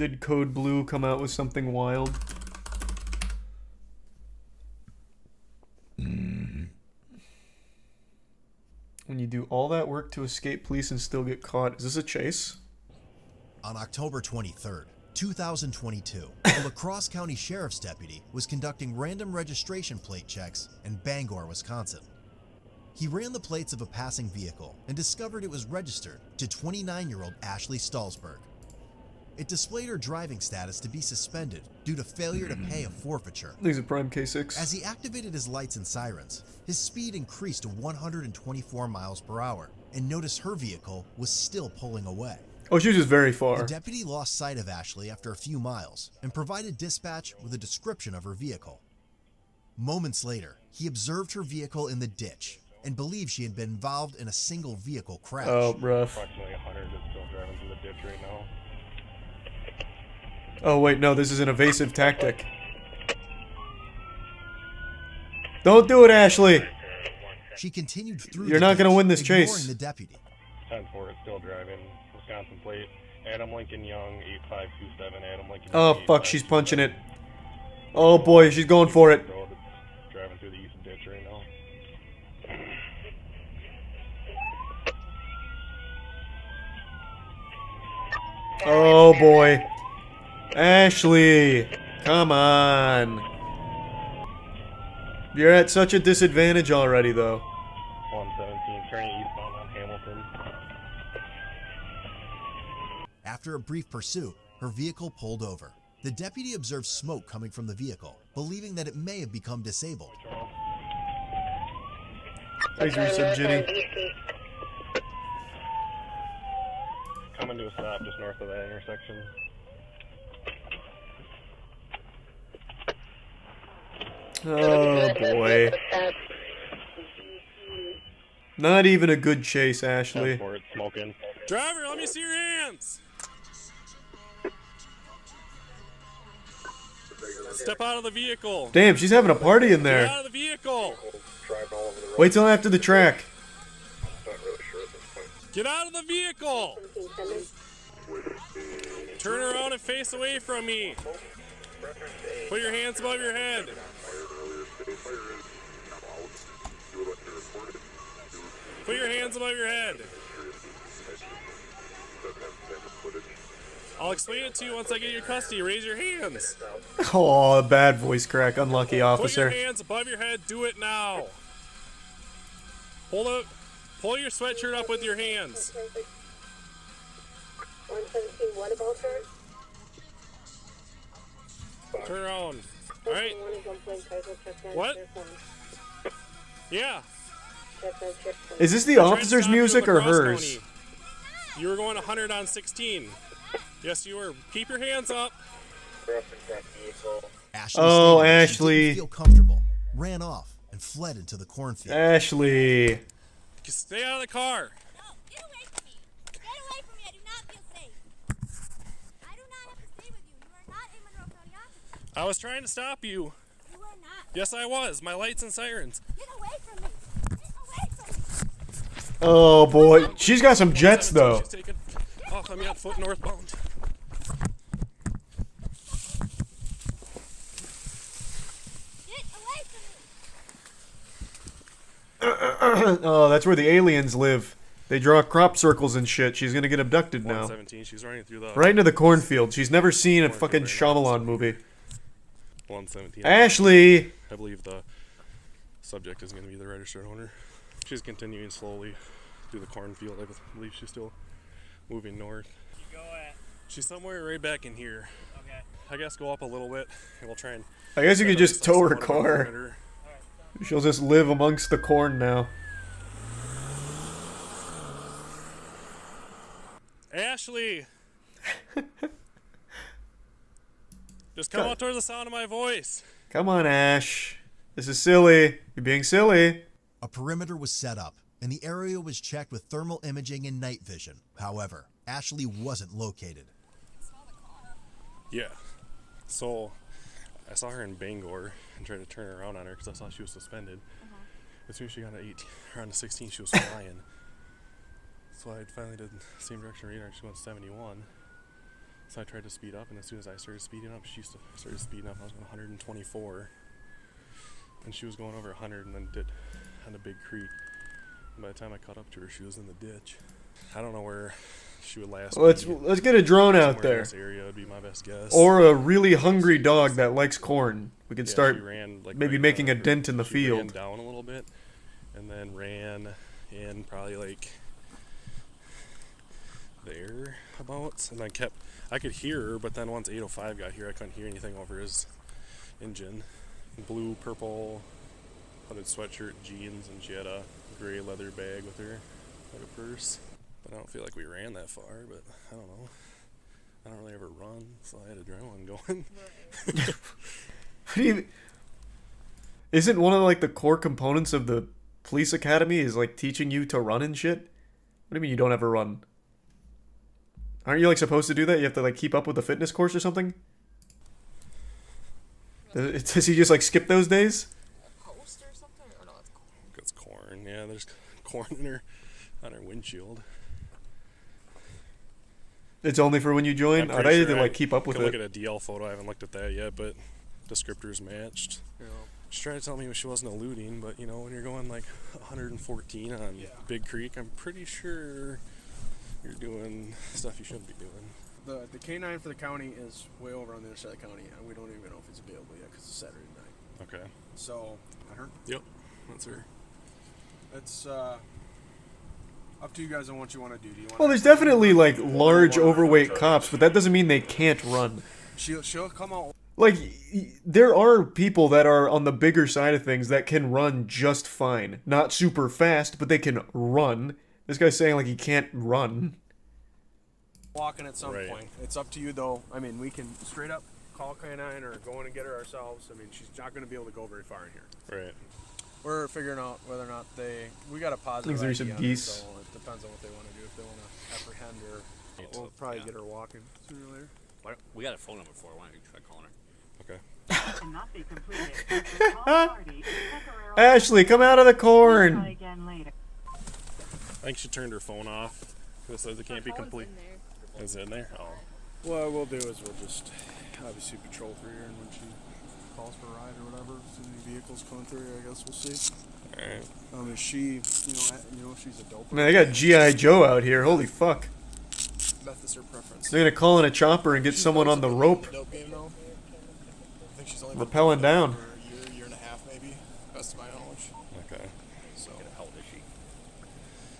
Did Code Blue come out with something wild? When you do all that work to escape police and still get caught, is this a chase? On October 23rd, 2022, a La Crosse County Sheriff's deputy was conducting random registration plate checks in Bangor, Wisconsin. He ran the plates of a passing vehicle and discovered it was registered to 29-year-old Ashley Stallsberg. It displayed her driving status to be suspended due to failure to pay a forfeiture. These are prime K6. As he activated his lights and sirens, his speed increased to 124 miles per hour and noticed her vehicle was still pulling away. Oh, she was just very far. The deputy lost sight of Ashley after a few miles and provided dispatch with a description of her vehicle. Moments later, he observed her vehicle in the ditch and believed she had been involved in a single vehicle crash. Oh, rough. Approximately 100 is still driving through the ditch right now. Oh, wait, no, this is an evasive tactic. Don't do it, Ashley! She continued through. You're not gonna win this ignoring chase. The deputy. 10-4 is still driving. Wisconsin plate. Adam Lincoln Young, 8527. Adam Lincoln Oh, Young, fuck, she's punching it. Oh, boy, she's going for it. Road. It's driving through the east ditch right now. Oh, boy. Ashley, come on. You're at such a disadvantage already, though. 117, turning eastbound on Hamilton. After a brief pursuit, her vehicle pulled over. The deputy observed smoke coming from the vehicle, believing that it may have become disabled. Thanks for your sub, Ginny. Coming to a stop just north of that intersection. Oh, boy. Not even a good chase, Ashley. 10-4, it's smoking. Driver, let me see your hands. Step out of the vehicle. Damn, she's having a party in Get there. out of the vehicle. Wait till after the track. Get out of the vehicle. Turn around and face away from me. Put your hands above your head. Put your hands above your head. I'll explain it to you once I get your custody. Raise your hands. Oh, a bad voice crack. Unlucky Put your officer. hands above your head. Do it now. Pull your sweatshirt up with your hands. 117, what about her? Turn around. All right. What? Yeah. Is this the I tried to officer's stop you in music La or Crosse hers? County. You were going 100 on 16. Yes, you were. Keep your hands up. Ashley Oh, stated that she Ashley. didn't feel comfortable, ran off, and fled into the cornfield. Ashley. Stay out of the car. No, get away from me. Get away from me. I do not feel safe. I do not have to stay with you. You are not a Monroe County officer. I was trying to stop you. You are not. Yes, I was. My lights and sirens. Get away from me. Get away from me. Oh, boy. She's got some jets, though. She's taken off on me on foot northbound. Get away from me. Oh, that's where the aliens live. They draw crop circles and shit. She's gonna get abducted now. 117. She's running through the Right into the cornfield. She's never seen a fucking Shyamalan movie. 117. Ashley! I believe the subject is going to be the registered owner. She's continuing slowly through the cornfield. I believe she's still moving north. You go at. She's somewhere right back in here. Okay. I guess go up a little bit and we'll try and... I guess you could just tow her car. perimeter. She'll just live amongst the corn now. Ashley! Just come out towards the sound of my voice. Come on, Ash. This is silly. You're being silly. A perimeter was set up, and the area was checked with thermal imaging and night vision. However, Ashley wasn't located. Yeah. So, I saw her in Bangor and tried to turn around on her because I saw she was suspended. As soon as she got to 18, or on to 16, she was flying. So I finally did the same direction radar, she went 71. So I tried to speed up, and as soon as I started speeding up, she started speeding up. I was going 124, and she was going over 100, and then did on a big creek. And by the time I caught up to her, she was in the ditch. I don't know where she would last. Let's get a drone out Somewhere there. in this area would be my best guess. Or a really hungry dog that likes corn. We could Yeah, start she ran, like, maybe right making a down. dent in the She ran field. down a little bit, and then ran in probably like there about, and then I could hear her, but then once 805 got here, I couldn't hear anything over his engine. Blue, purple, hooded sweatshirt, jeans, and she had a gray leather bag with her, like a purse. But I don't feel like we ran that far, but I don't know. I don't really ever run, so I had adrenaline going. Isn't one of like the core components of the police academy is like teaching you to run and shit? What do you mean you don't ever run? Aren't you like supposed to do that? You have to like keep up with the fitness course or something? Does he just like skip those days? Post or something? Or no, that's corn. It's corn. Yeah, there's corn in her on her windshield. It's only for when you join? I'm Are pretty they sure to like keep up with Look it? at a DL photo. I haven't looked at that yet, but descriptors matched. Yeah. She tried to tell me she wasn't eluding, but you know, when you're going like 114 on Big Creek, I'm pretty sure you're doing stuff you shouldn't be doing. The K9 for the county is way over on the other side of the county, and we don't even know if it's available yet because it's Saturday night. Okay. So, I heard Yep. That's her. it's up to you guys on what you want to do. Do you want? Well, there's definitely like large overweight cops, but that doesn't mean they can't run. She'll come out. Like, there are people that are on the bigger side of things that can run just fine. Not super fast, but they can run. This guy's saying like he can't run. Walking at some Right. point. It's up to you though. I mean, we can straight up call K9 or go in and get her ourselves. I mean, she's not going to be able to go very far in here. Right. We're figuring out whether or not we got a positive Think there's ID some on it, geese. so it depends on what they want to do. If they want to apprehend her, we'll probably get her walking sooner or later. We got a phone number for her. Why don't you try calling her? Okay. Cannot be completed. The call party is temporarily Ashley, come out of the try corn. again later. I think she turned her phone off. It says it can't be complete. Is it in there? Oh. What we'll do is we'll just obviously patrol through here, and when she calls for a ride or whatever, see any vehicles coming through here, I guess we'll see. Alright. Is she, if she's a dope. Man, they got G.I. Joe out here. Holy fuck. Beth is her preference. They're gonna call in a chopper and get someone on the rope. Dope game though. I think she's only Rappelling down. for a year and a half maybe, best of my knowledge. Okay. So How old is she?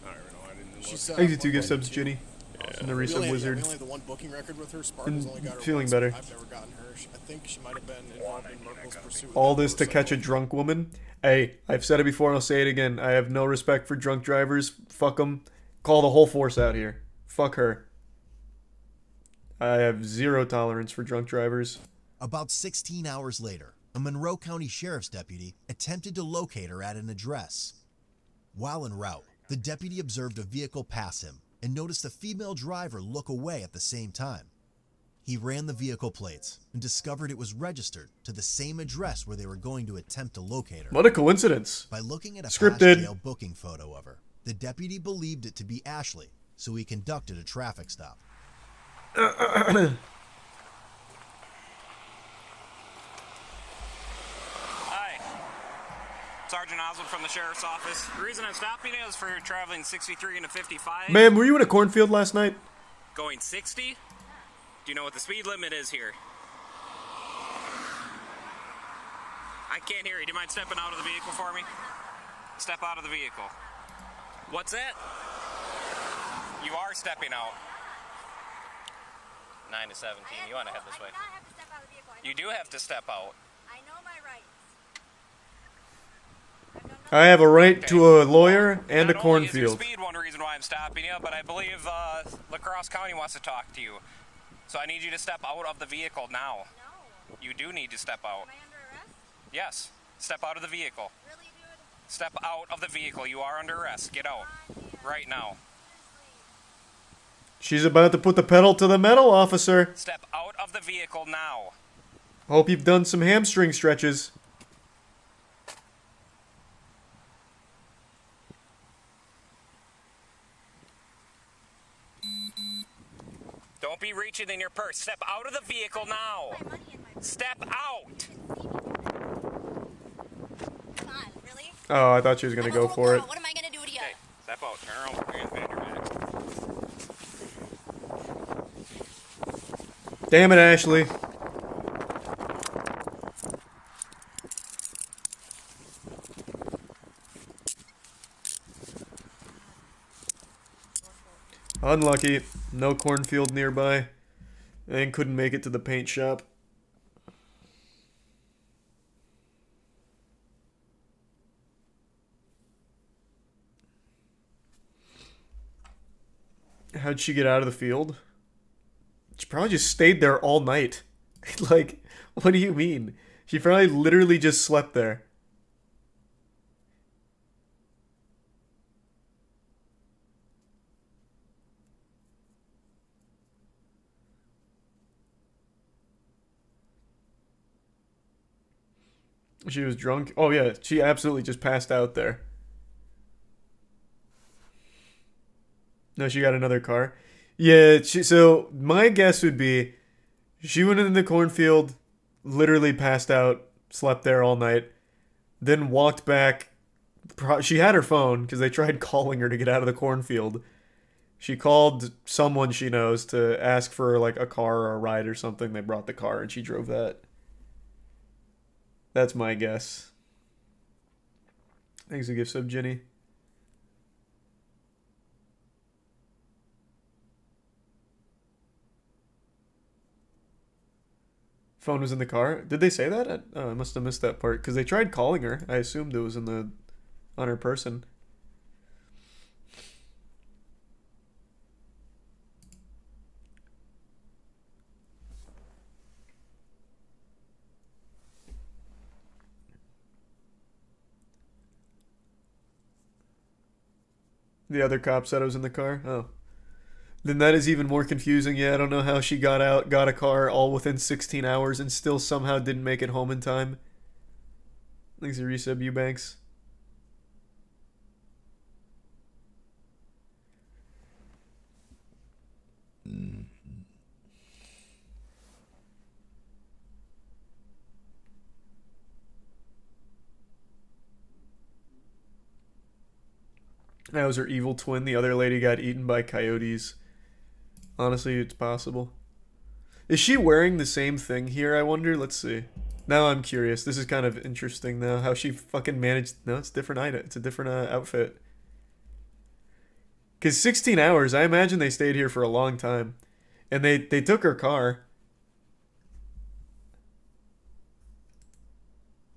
I don't even know. I didn't look. She's Thank you, 2 gift subs, Ginny. And the resub wizard. We only have the one booking record with her. Spark Been has only got her feeling once. better. I've never gotten her. I think she might have been involved in Merkel's pursuit. All this to catch a drunk woman. Hey, I've said it before and I'll say it again. I have no respect for drunk drivers. Fuck them. Call the whole force out here. Fuck her. I have zero tolerance for drunk drivers. About 16 hours later, a Monroe County Sheriff's deputy attempted to locate her at an address. While en route, the deputy observed a vehicle pass him and noticed a female driver look away at the same time. He ran the vehicle plates and discovered it was registered to the same address where they were going to attempt to locate her. What a coincidence. By looking at a Scripted. past jail booking photo of her, the deputy believed it to be Ashley, so he conducted a traffic stop. Hi, Sergeant Oswald from the Sheriff's Office. The reason I'm stopping you is for traveling 63 into 55. Ma'am, were you in a cornfield last night? Going 60? Do you know what the speed limit is here? I can't hear you. Do you mind stepping out of the vehicle for me? Step out of the vehicle. What's that? You are stepping out. 9 to 17. You want to head this way. I do not have to step out of the vehicle. You do have to step out. I know my rights. I have a right to a lawyer and a Not only is your cornfield. speed one reason why I'm stopping you, but I believe La Crosse County wants to talk to you. So I need you to step out of the vehicle now. No. You do need to step out. Am I under arrest? Yes. Step out of the vehicle. Really, dude? Step out of the vehicle. You are under arrest. Get out. Right now. She's about to put the pedal to the metal, officer. Step out of the vehicle now. Hope you've done some hamstring stretches. Don't Don't be reaching in your purse. Step out of the vehicle now. Step out. Come on, really? Oh, I thought she was gonna go for it. What am I gonna do to you? Okay, step out. Turn around. Put your hands behind your back. Damn it, Ashley. Unlucky. No cornfield nearby. And couldn't make it to the paint shop. How'd she get out of the field? She probably just stayed there all night. Like, what do you mean? She probably literally just slept there. She was drunk? Oh yeah, she absolutely just passed out there. No, she got another car. Yeah, so my guess would be she went in the cornfield, literally passed out, slept there all night, then walked back. She had her phone because they tried calling her to get out of the cornfield. She called someone she knows to ask for like a car or a ride or something. They brought the car and she drove that. That's my guess. Thanks for the gift sub, Jenny. Phone was in the car. Did they say that? Oh, I must have missed that part because they tried calling her. I assumed it was in the on her person. The other cop said I was in the car? Oh. Then that is even more confusing. Yeah, I don't know how she got out, got a car all within 16 hours and still somehow didn't make it home in time. Thanks to resub Eubanks. That was her evil twin. The other lady got eaten by coyotes. Honestly, it's possible. Is she wearing the same thing here, I wonder? Let's see. Now I'm curious. This is kind of interesting now. How she fucking managed... No, it's a different item. It's a different outfit. Because 16 hours, I imagine they stayed here for a long time. And they took her car.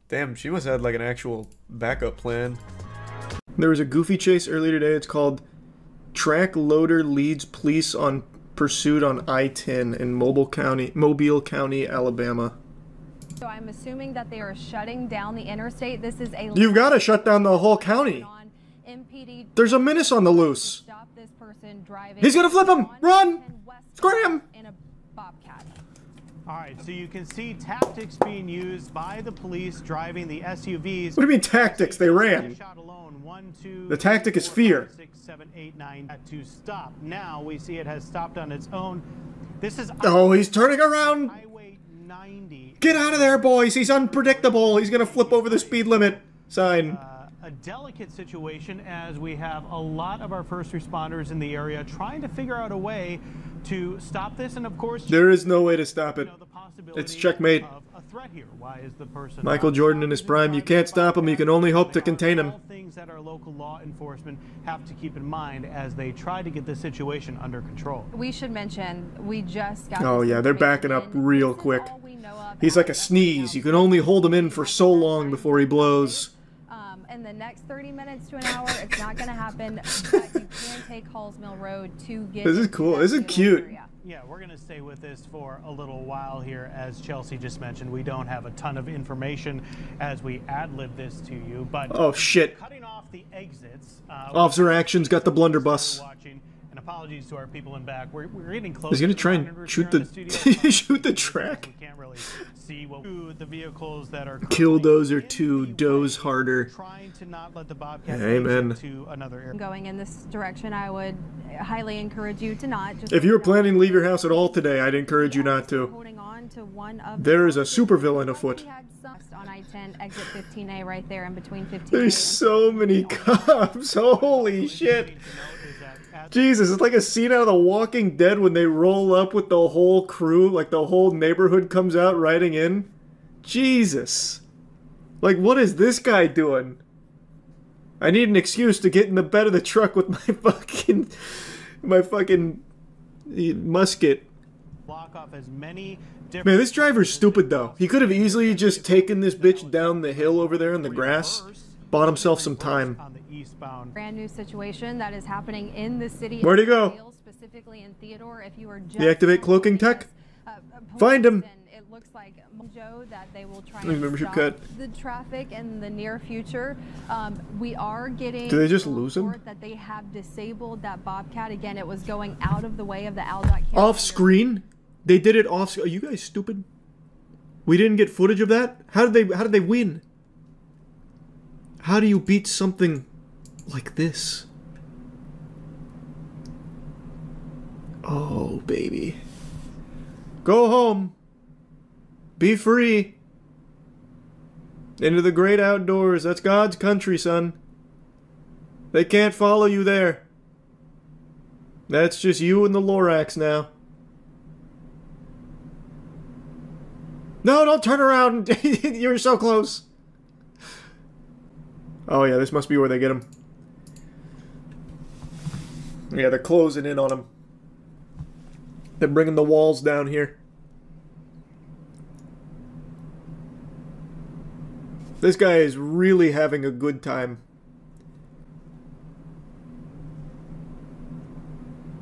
Damn, she must have had like an actual backup plan. There was a goofy chase earlier today. It's called Track Loader Leads Police on Pursuit on I-10 in Mobile County, Alabama. So I'm assuming that they are shutting down the interstate. This is a... You've got to shut down the whole county. There's a menace on the loose. He's going to flip him. Run. Scram. All right, so you can see tactics being used by the police driving the SUVs. What do you mean tactics? They ran. The tactic is fear. 6, 7, 8, 9 to stop. Now we see it has stopped on its own. This is... Oh, he's turning around. Highway 90. Get out of there, boys. He's unpredictable. He's going to flip over the speed limit sign. A delicate situation as we have a lot of our first responders in the area trying to figure out a way to stop this, and of course there is no way to stop it. It's checkmate. A threat here. Why is the person Michael Jordan in his prime? You can't stop him. You can only hope to contain him. Things that our local law enforcement have to keep in mind as they try to get the situation under control. We should mention we just got... Oh yeah, they're backing up real quick. He's like a sneeze. You can only hold him in for so long before he blows. In the next 30 minutes to an hour, it's not going to happen, but you can take Halls Mill Road to get... This is cool. This is cute. Yeah, we're going to stay with this for a little while here. As Chelsea just mentioned, we don't have a ton of information as we ad-lib this to you, but... Oh, shit. Cutting off the exits... Officer Action's got the blunderbuss. And apologies to our people in back. We're getting close. He's going to try and shoot the... shoot the track? We can't really see what the vehicles that are Killdozer 2, doze harder. trying to not let the Bobcat Amen. to another area. Going in this direction, I would highly encourage you to not. Just If you were planning to leave your house at all today, I'd encourage you not to. holding on to one of There is a supervillain afoot. on I-10, exit 15A, right there in between 15A. There's so many cops. Holy shit. Jesus, it's like a scene out of The Walking Dead when they roll up with the whole crew, like the whole neighborhood comes out riding in. Jesus. Like, what is this guy doing? I need an excuse to get in the bed of the truck with my fucking musket. Block off as many Man, this driver's stupid though. He could have easily just taken this bitch down the hill over there in the grass, bought himself some time. Brand new situation that is happening in the city. Where'd he go? Specifically in Theodore. If you are just Deactivate cloaking tech? Find him! It looks like Joe that they will try Membership and stop cut. the traffic in the near future. We are getting. Did they just lose him? That they have disabled that Bobcat again. It was going out of the way of the Aldot. Off screen? They did it off. Are you guys stupid? We didn't get footage of that? How did they win? How do you beat something like this? Oh, baby. Go home. Be free. Into the great outdoors. That's God's country, son. They can't follow you there. That's just you and the Lorax now. No, don't turn around. You're so close. Oh, yeah, this must be where they get him. Yeah, they're closing in on him. They're bringing the walls down here. This guy is really having a good time.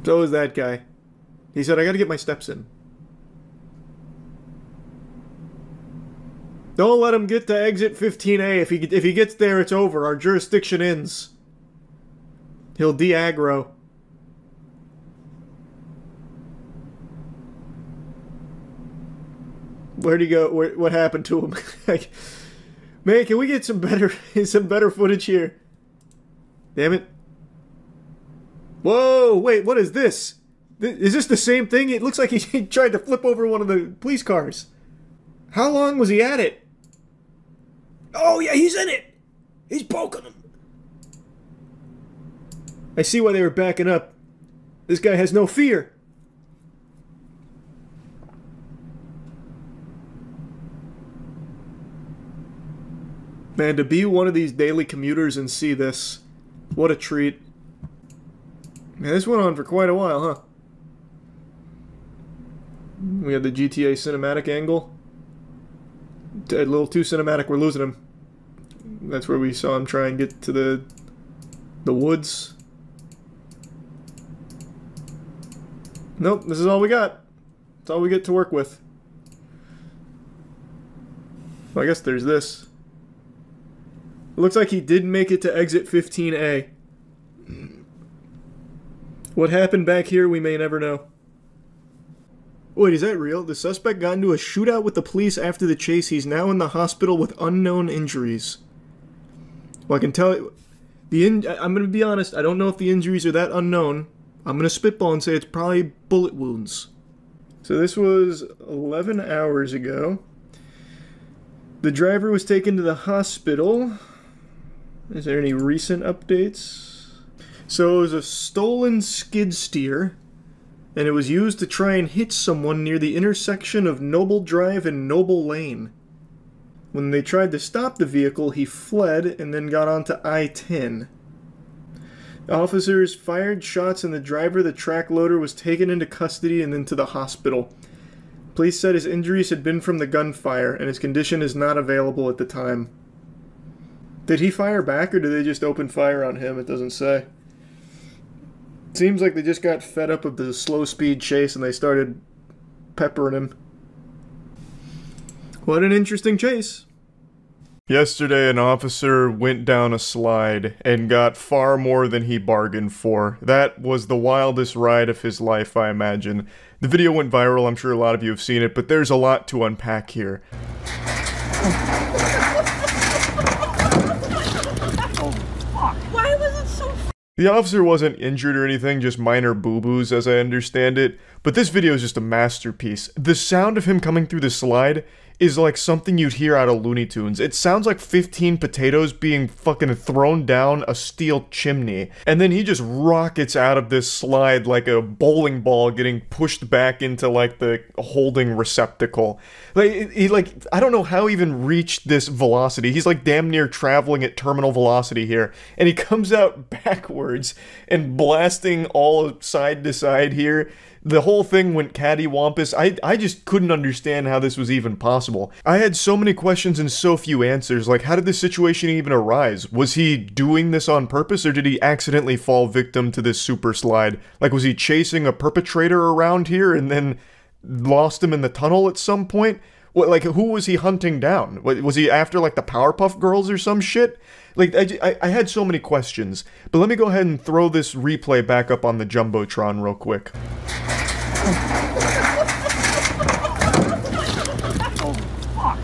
So is that guy. He said, I gotta get my steps in. Don't let him get to exit 15A. If he gets there, it's over. Our jurisdiction ends. He'll de-aggro. Where'd he go? What happened to him? Man, can we get some better footage here? Damn it. Whoa, wait, what is this? Is this the same thing? It looks like he tried to flip over one of the police cars. How long was he at it? Oh, yeah, he's in it. He's poking him. I see why they were backing up. This guy has no fear. Man, to be one of these daily commuters and see this, what a treat. Man, this went on for quite a while, huh? We had the GTA cinematic angle. A little too cinematic, we're losing him. That's where we saw him try and get to the woods. Nope, this is all we got. That's all we get to work with. Well, I guess there's this. It looks like he did make it to exit 15A. What happened back here, we may never know. Wait, is that real? The suspect got into a shootout with the police after the chase. He's now in the hospital with unknown injuries. Well, I can tell you... I'm going to be honest, I don't know if the injuries are that unknown. I'm going to spitball and say it's probably bullet wounds. So this was 11 hours ago. The driver was taken to the hospital. Is there any recent updates? So it was a stolen skid steer, and it was used to try and hit someone near the intersection of Noble Drive and Noble Lane. When they tried to stop the vehicle, he fled and then got onto I-10. Officers fired shots and the driver of the track loader was taken into custody and into the hospital. Police said his injuries had been from the gunfire and his condition is not available at the time. Did he fire back or did they just open fire on him? It doesn't say. Seems like they just got fed up of the slow speed chase and they started peppering him. What an interesting chase. Yesterday, an officer went down a slide and got far more than he bargained for. That was the wildest ride of his life, I imagine. The video went viral, I'm sure a lot of you have seen it, but there's a lot to unpack here. Why was it so? The officer wasn't injured or anything, just minor boo-boos as I understand it, but this video is just a masterpiece. The sound of him coming through the slide is like something you'd hear out of Looney Tunes. It sounds like 15 potatoes being fucking thrown down a steel chimney. And then he just rockets out of this slide like a bowling ball getting pushed back into like the holding receptacle. Like, I don't know how he even reached this velocity. He's like damn near traveling at terminal velocity here. And he comes out backwards and blasting all side to side here. The whole thing went cattywampus. I just couldn't understand how this was even possible. I had so many questions and so few answers. Like, how did this situation even arise? Was he doing this on purpose, or did he accidentally fall victim to this super slide? Like, was he chasing a perpetrator around here and then lost him in the tunnel at some point? What, like, who was he hunting down? Was he after, like, the Powerpuff Girls or some shit? Like, I had so many questions. But let me go ahead and throw this replay back up on the Jumbotron real quick.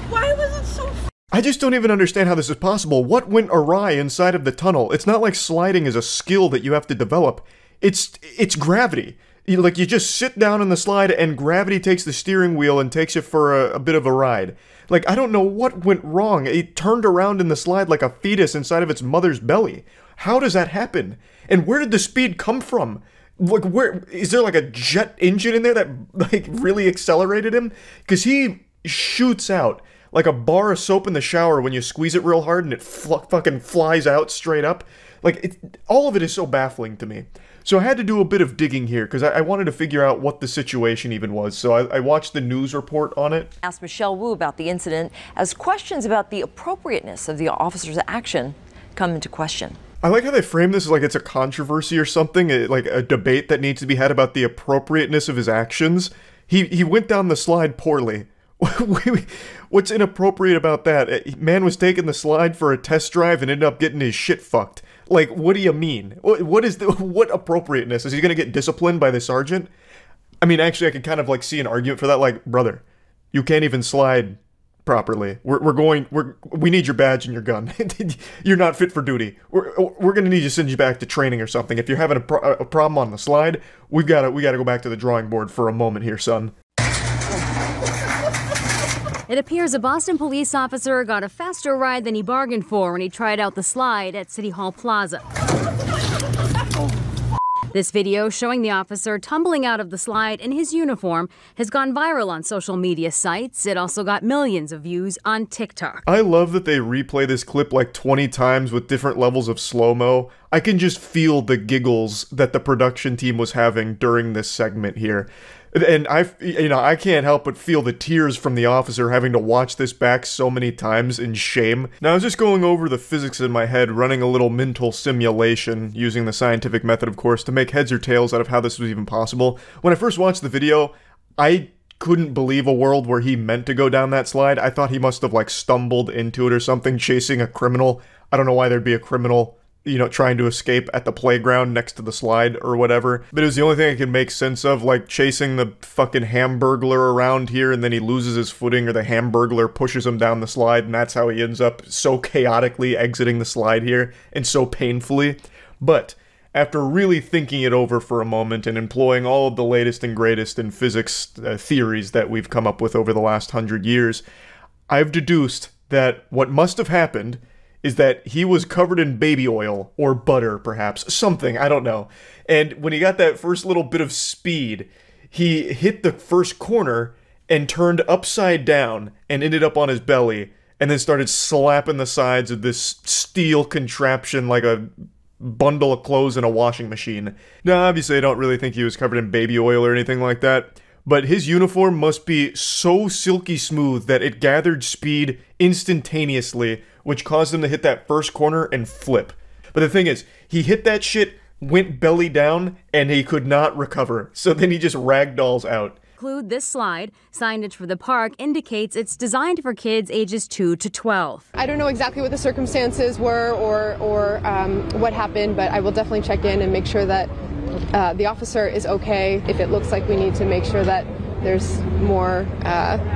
Why was it so? I just don't even understand how this is possible. What went awry inside of the tunnel? It's not like sliding is a skill that you have to develop. It's gravity. You just sit down on the slide and gravity takes the steering wheel and takes you for a bit of a ride. Like, I don't know what went wrong. It turned around in the slide like a fetus inside of its mother's belly. How does that happen? And where did the speed come from? Like, where is there like a jet engine in there that like really accelerated him? Because he shoots out like a bar of soap in the shower when you squeeze it real hard and it fucking flies out straight up. Like, all of it is so baffling to me. So I had to do a bit of digging here because I wanted to figure out what the situation even was. So I watched the news report on it. Asked Michelle Wu about the incident as questions about the appropriateness of the officer's action come into question. I like how they frame this as like it's a controversy or something, like a debate that needs to be had about the appropriateness of his actions. He went down the slide poorly. What's inappropriate about that? Man was taking the slide for a test drive and ended up getting his shit fucked. Like, what do you mean? What appropriateness? Is he gonna get disciplined by the sergeant? I mean, actually, I can kind of like see an argument for that. Like, brother, you can't even slide properly. We need your badge and your gun. You're not fit for duty. We're gonna need to send you back to training or something. If you're having a problem on the slide, we gotta go back to the drawing board for a moment here, son. It appears a Boston police officer got a faster ride than he bargained for when he tried out the slide at City Hall Plaza. This video showing the officer tumbling out of the slide in his uniform has gone viral on social media sites. It also got millions of views on TikTok. I love that they replay this clip like 20 times with different levels of slow-mo. I can just feel the giggles that the production team was having during this segment here. And I can't help but feel the tears from the officer having to watch this back so many times in shame. Now, I was just going over the physics in my head, running a little mental simulation, using the scientific method, of course, to make heads or tails out of how this was even possible. When I first watched the video, I couldn't believe a world where he meant to go down that slide. I thought he must have, like, stumbled into it or something, chasing a criminal. I don't know why there'd be a criminal, you know, trying to escape at the playground next to the slide or whatever. But it was the only thing I could make sense of, like chasing the fucking Hamburglar around here and then he loses his footing or the Hamburglar pushes him down the slide and that's how he ends up so chaotically exiting the slide here and so painfully. But after really thinking it over for a moment and employing all of the latest and greatest in physics theories that we've come up with over the last 100 years, I've deduced that what must have happened is that he was covered in baby oil, or butter, perhaps, something, I don't know. And when he got that first little bit of speed, he hit the first corner and turned upside down and ended up on his belly, and then started slapping the sides of this steel contraption like a bundle of clothes in a washing machine. Now, obviously, I don't really think he was covered in baby oil or anything like that, but his uniform must be so silky smooth that it gathered speed instantaneously, which caused him to hit that first corner and flip. But the thing is, he hit that shit, went belly down, and he could not recover. So then he just ragdolls out. Include this slide. Signage for the park indicates it's designed for kids ages 2 to 12. I don't know exactly what the circumstances were or what happened, but I will definitely check in and make sure that the officer is okay. If it looks like we need to make sure that there's more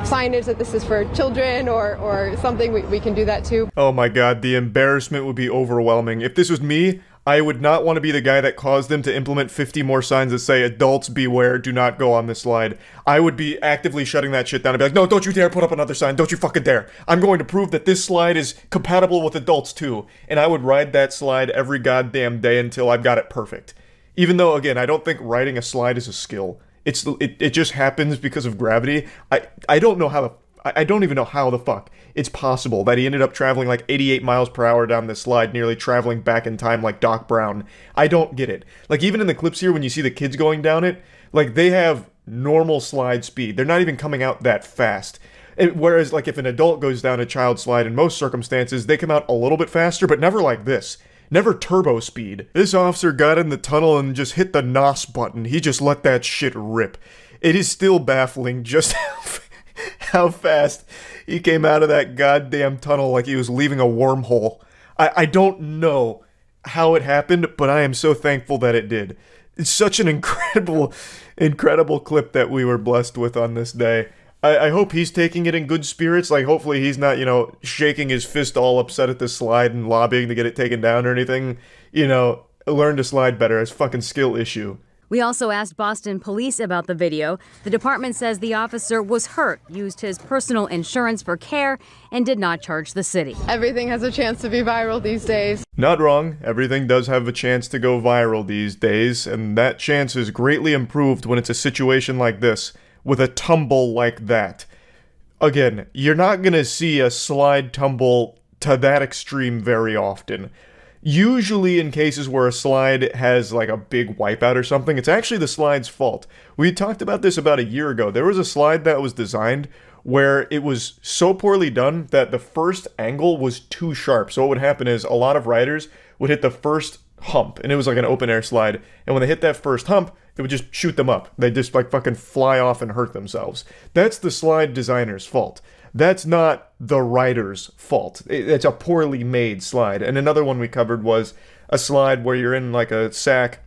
signage that this is for children or something, we can do that too. Oh my god, the embarrassment would be overwhelming. If this was me, I would not want to be the guy that caused them to implement 50 more signs that say, adults beware, do not go on this slide. I would be actively shutting that shit down and be like, no, don't you dare put up another sign, don't you fucking dare. I'm going to prove that this slide is compatible with adults too. And I would ride that slide every goddamn day until I've got it perfect. Even though, again, I don't think riding a slide is a skill. It just happens because of gravity. I don't know how I don't even know how the fuck it's possible that he ended up traveling like 88 miles per hour down this slide, nearly traveling back in time like Doc Brown. I don't get it. Like, even in the clips here, when you see the kids going down it, like, they have normal slide speed. They're not even coming out that fast. Whereas, like, if an adult goes down a child slide, in most circumstances, they come out a little bit faster, but never like this. Never turbo speed. This officer got in the tunnel and just hit the NOS button. He just let that shit rip. It is still baffling just how fast he came out of that goddamn tunnel like he was leaving a wormhole. I don't know how it happened, but I am so thankful that it did. It's such an incredible clip that we were blessed with on this day. I hope he's taking it in good spirits. Like, hopefully he's not, shaking his fist all upset at this slide and lobbying to get it taken down or anything. Learn to slide better. It's a fucking skill issue. We also asked Boston police about the video. The department says the officer was hurt, used his personal insurance for care, and did not charge the city. Everything has a chance to be viral these days. Not wrong. Everything does have a chance to go viral these days, and that chance is greatly improved when it's a situation like this, with a tumble like that. Again, you're not gonna see a slide tumble to that extreme very often. Usually in cases where a slide has like a big wipeout or something, it's actually the slide's fault. We talked about this about a year ago. There was a slide that was designed where it was so poorly done that the first angle was too sharp. So what would happen is a lot of riders would hit the first hump, and it was like an open air slide, and when they hit that first hump, it would just shoot them up. They just like fucking fly off and hurt themselves. That's the slide designer's fault. That's not the rider's fault. It's a poorly made slide. And another one we covered was a slide where you're in like a sack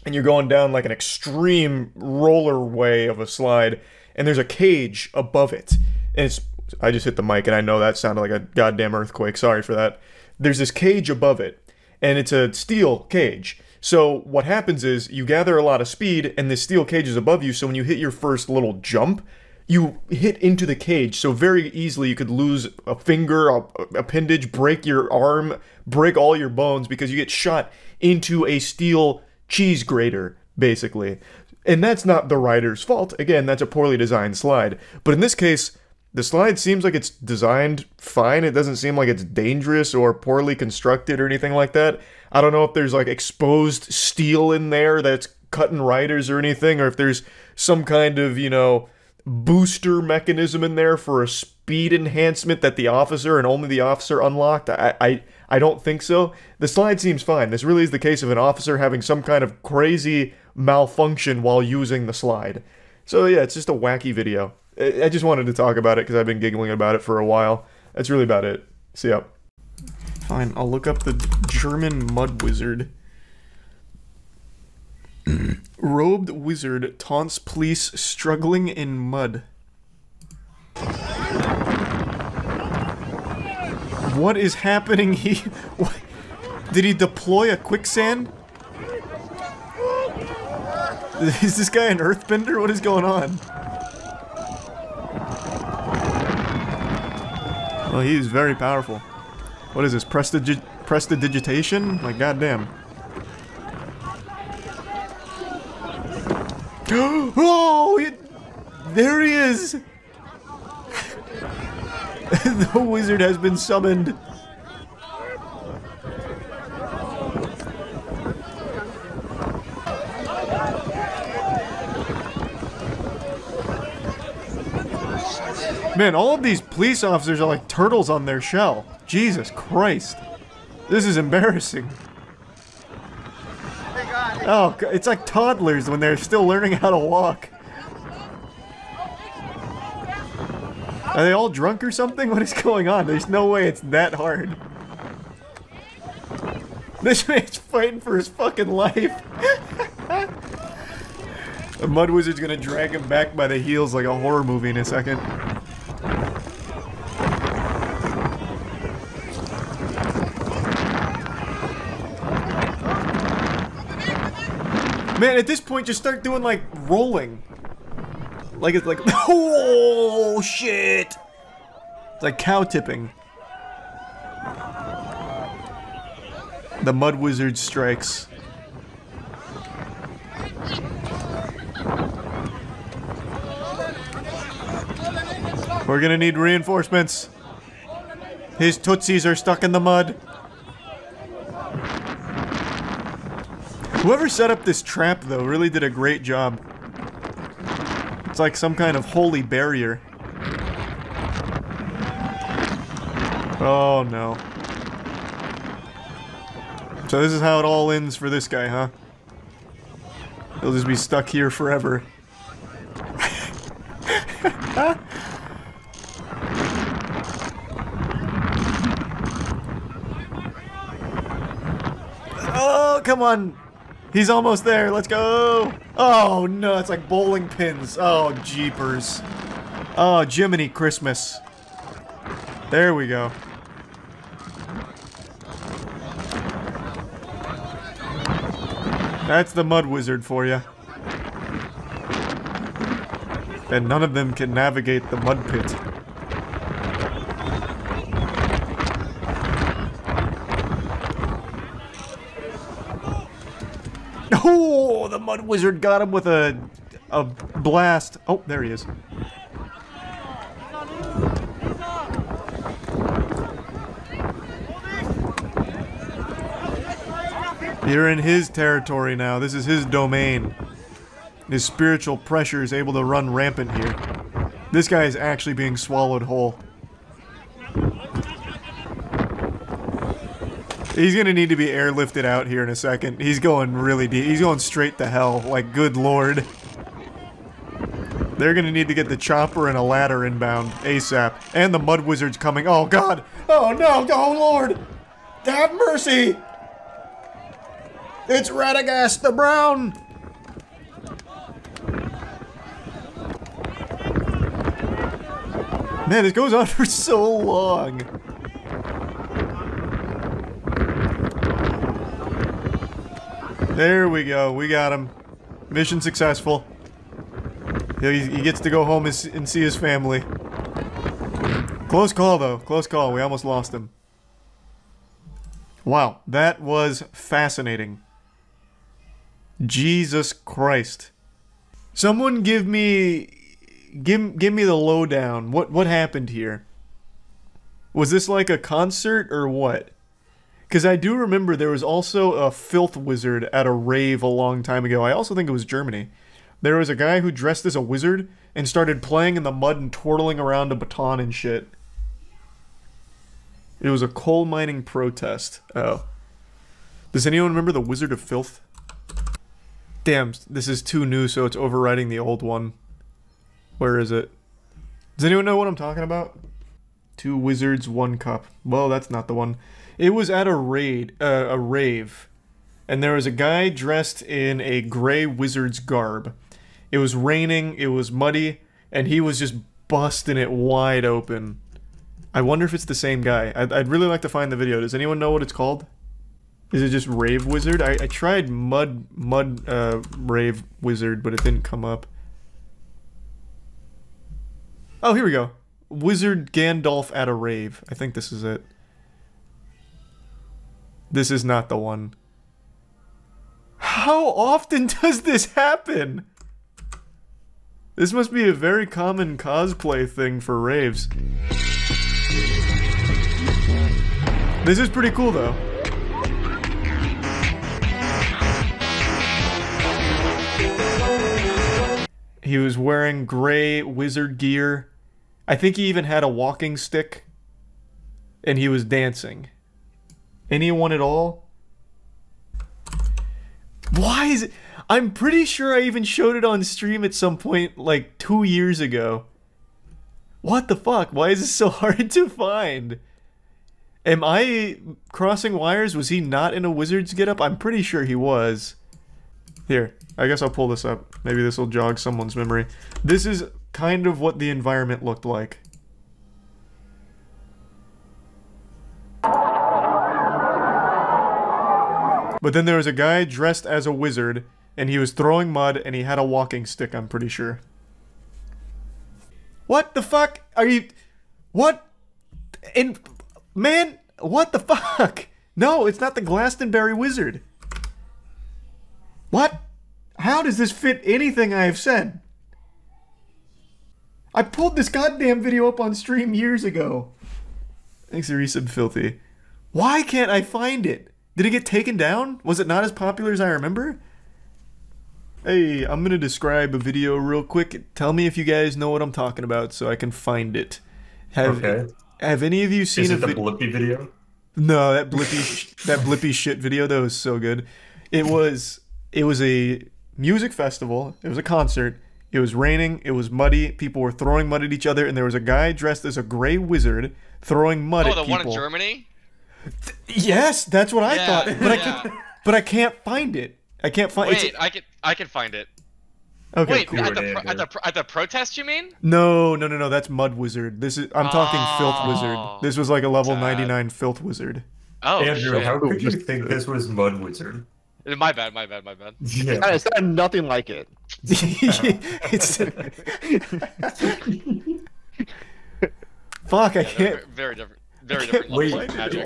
and you're going down like an extreme roller way of a slide, and there's a cage above it. And I just hit the mic and I know that sounded like a goddamn earthquake. Sorry for that. There's this cage above it, and it's a steel cage. So what happens is you gather a lot of speed and this steel cage is above you, so when you hit your first little jump, you hit into the cage, so very easily you could lose a finger, a appendage, break your arm, break all your bones because you get shot into a steel cheese grater, basically. And that's not the rider's fault. Again, that's a poorly designed slide. But in this case, the slide seems like it's designed fine. It doesn't seem like it's dangerous or poorly constructed or anything like that. I don't know if there's like exposed steel in there that's cutting riders or anything, or if there's some kind of, booster mechanism in there for a speed enhancement that the officer and only the officer unlocked. I don't think so. The slide seems fine. This really is the case of an officer having some kind of crazy malfunction while using the slide. So yeah, it's just a wacky video. I just wanted to talk about it because I've been giggling about it for a while. That's really about it. See ya. Fine, I'll look up the German mud wizard. Robed wizard taunts police struggling in mud. What is happening? Did he deploy a quicksand? Is this guy an earthbender? What is going on? Well, he's very powerful. What is this? Prestidigitation? Like, goddamn. Oh, there he is! The wizard has been summoned. Man, all of these police officers are like turtles on their shell. Jesus Christ. This is embarrassing. Oh, it's like toddlers when they're still learning how to walk. Are they all drunk or something? What is going on? There's no way it's that hard. This man's fighting for his fucking life. The Mud Wizard's gonna drag him back by the heels like a horror movie in a second. Man, at this point, just start doing, like, rolling. Like, it's like, oh, shit! It's like cow tipping. The Mud Wizard strikes. We're gonna need reinforcements. His tootsies are stuck in the mud. Whoever set up this trap, though, really did a great job. It's like some kind of holy barrier. Oh, no. So this is how it all ends for this guy, huh? He'll just be stuck here forever. Oh, come on! He's almost there, let's go! Oh no, it's like bowling pins. Oh, jeepers. Oh, Jiminy Christmas. There we go. That's the Mud Wizard for you. And none of them can navigate the mud pit. Oh, the Mud Wizard got him with a blast. Oh, there he is. You're in his territory now. This is his domain. His spiritual pressure is able to run rampant here. This guy is actually being swallowed whole. He's gonna need to be airlifted out here in a second. He's going really deep. He's going straight to hell. Like, good lord. They're gonna need to get the chopper and a ladder inbound ASAP. And the Mud Wizard's coming. Oh god! Oh no! Oh lord! Have mercy! It's Radagast the Brown! Man, this goes on for so long. There we go. We got him. Mission successful. He gets to go home and see his family. Close call, though. Close call. We almost lost him. Wow. That was fascinating. Jesus Christ. Someone give me the lowdown. What happened here? Was this like a concert or what? Because I do remember there was also a filth wizard at a rave a long time ago. I also think it was Germany. There was a guy who dressed as a wizard and started playing in the mud and twirling around a baton and shit. It was a coal mining protest. Oh. Does anyone remember the Wizard of Filth? Damn, this is too new, so it's overriding the old one. Where is it? Does anyone know what I'm talking about? 2 wizards, 1 cup. Well, that's not the one. It was at a rave, and there was a guy dressed in a gray wizard's garb. It was raining, it was muddy, and he was just busting it wide open. I wonder if it's the same guy. I'd really like to find the video. Does anyone know what it's called? Is it just Rave Wizard? I tried Mud Rave Wizard, but it didn't come up. Oh, here we go. Wizard Gandalf at a rave. I think this is it. This is not the one. How often does this happen? This must be a very common cosplay thing for raves. This is pretty cool, though. He was wearing gray wizard gear. I think he even had a walking stick. And he was dancing. Anyone at all? Why is it? I'm pretty sure I even showed it on stream at some point like 2 years ago. What the fuck? Why is this so hard to find? Am I crossing wires? Was he not in a wizard's getup? I'm pretty sure he was. Here, I guess I'll pull this up. Maybe this will jog someone's memory. This is kind of what the environment looked like. But then there was a guy dressed as a wizard, and he was throwing mud, and he had a walking stick, I'm pretty sure. What the fuck? Are you... What? Man, what the fuck? No, it's not the Glastonbury Wizard. What? How does this fit anything I have said? I pulled this goddamn video up on stream years ago. Thanks, Resub Filthy. Why can't I find it? Did it get taken down? Was it not as popular as I remember? Hey, I'm gonna describe a video real quick. Tell me if you guys know what I'm talking about so I can find it. Have any of you seen Is it the Blippy video? No, that Blippy shit video, that was so good. It was a music festival, it was a concert, it was raining, it was muddy, people were throwing mud at each other, and there was a guy dressed as a gray wizard throwing mud at people. Oh, the one in Germany? Yes, that's what I thought, but I can't find it. I can't find it. Wait, I can find it. Okay, wait, cool. at the protest, you mean? No, that's Mud Wizard. I'm talking Filth Wizard. This was like a level 99 Filth Wizard. Oh, Andrew, shit. how could you think this was Mud Wizard? My bad. Yeah. It's not nothing like it. Fuck, I can't. Very different. Very different levels of magic.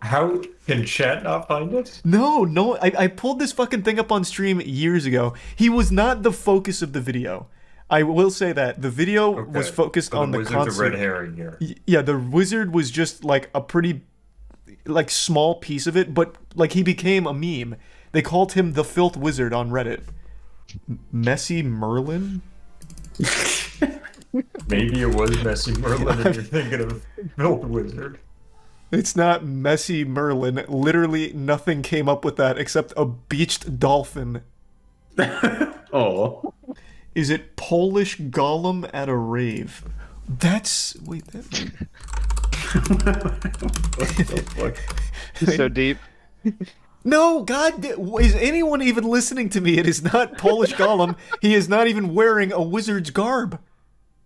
How can chat not find it? No, I pulled this fucking thing up on stream years ago. He was not the focus of the video. I will say that the video was focused on the concert. Wizard's a red herring here. Yeah, the wizard was just like a pretty, like, small piece of it, but like he became a meme. They called him the Filth Wizard on Reddit. Messy Merlin. Maybe it was Messy Merlin and you're thinking of Filth Wizard. It's not Messy Merlin. Literally nothing came up with that except a beached dolphin. Oh. Is it Polish Golem at a rave? That's... Wait, that... What the fuck? It's so deep. No, God, is anyone even listening to me? It is not Polish Golem. He is not even wearing a wizard's garb.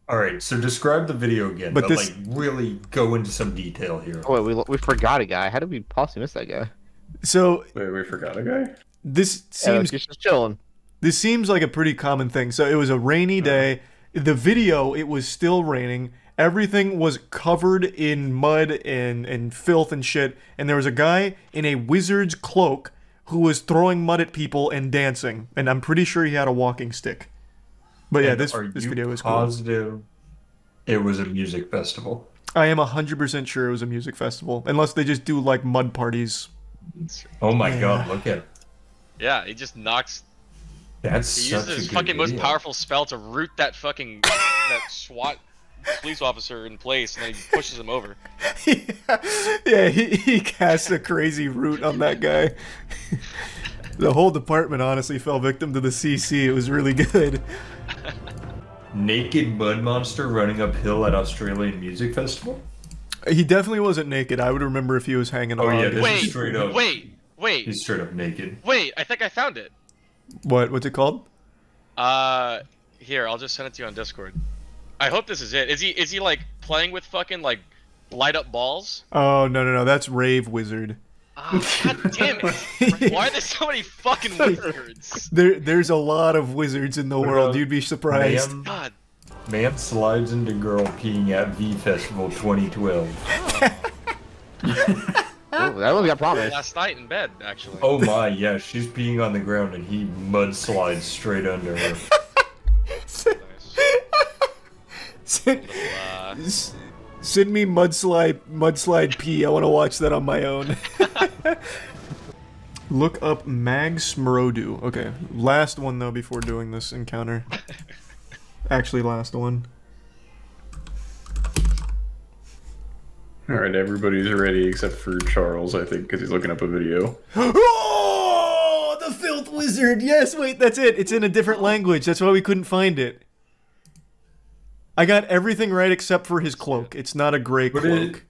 Alright, so describe the video again, but this... like really go into some detail here. Oh, wait, we forgot a guy. How did we possibly miss that guy? So... Wait, we forgot a guy? This seems... just chilling. This seems like a pretty common thing. So it was a rainy day. The video, it was still raining. Everything was covered in mud and filth and shit. And there was a guy in a wizard's cloak who was throwing mud at people and dancing. And I'm pretty sure he had a walking stick. But yeah, this video is cool. Positive it was a music festival? I am 100% sure it was a music festival. Unless they just do like mud parties. Oh my god, look at it. Yeah, he just knocks... That's he such uses his a good fucking most video. powerful spell to root that fucking that SWAT police officer in place, and then he pushes him over. Yeah, he casts a crazy root on that guy. The whole department honestly fell victim to the CC. It was really good. Naked mud monster running uphill at Australian music festival? He definitely wasn't naked. I would remember if he was hanging on. Yeah, this is straight up. Wait. He's straight up naked. Wait, I think I found it. What's it called? Here, I'll just send it to you on Discord. I hope this is it. Is he like playing with fucking like light up balls? Oh no, that's Rave Wizard. Oh, god damn it! Why are there so many fucking wizards? There's a lot of wizards in the world. You'd be surprised. God. Man slides into girl peeing at V Festival 2012. Oh, that one got promised. Last night in bed, actually. Oh my, yeah, she's peeing on the ground and he mudslides straight under her. Send me mudslide pee. I want to watch that on my own. Look up Mag Smrodu. Okay, last one though before doing this encounter. Actually, last one. Alright, everybody's ready except for Charles, I think, because he's looking up a video. Oh, the Filth Wizard! Yes, wait, that's it. It's in a different language. That's why we couldn't find it. I got everything right except for his cloak. It's not a gray cloak.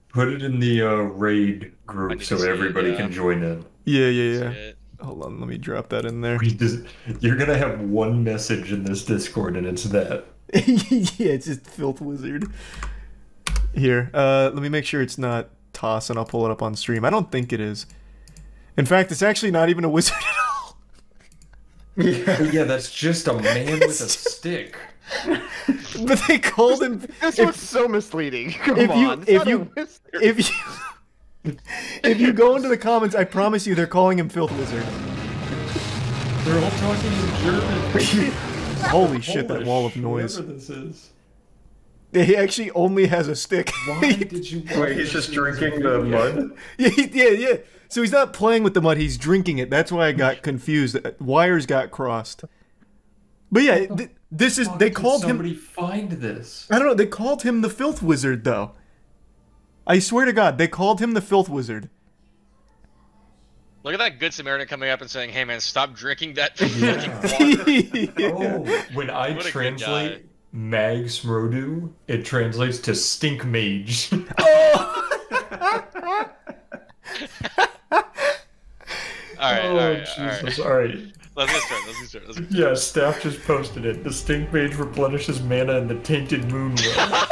Put it in the raid group so everybody can join in. Yeah. Hold on, let me drop that in there. You're gonna have one message in this Discord, and it's that. Yeah, it's just Filth Wizard. Here, let me make sure it's not Toss, and I'll pull it up on stream. I don't think it is. In fact, it's actually not even a wizard at all. Yeah, that's just a man with a stick. But they called him. This was so misleading. Come on. If you go into the comments, I promise you, they're calling him Filth Wizard. They're all talking in German. Holy shit! That wall of noise. Whoever this is. He actually only has a stick. Why did you? Wait, he's just drinking the mud. Yeah. So he's not playing with the mud; he's drinking it. That's why I got confused. Wires got crossed. But yeah, this is. They called him. Somebody find this. I don't know. They called him the Filth Wizard, though. I swear to God, they called him the Filth Wizard. Look at that good Samaritan coming up and saying, "Hey man, stop drinking that fucking water." Oh, when I translate Mag Smrodu, it translates to Stink Mage. All right. Let's get started. Yeah, Staff just posted it. The Stink Mage replenishes mana in the Tainted Moon well.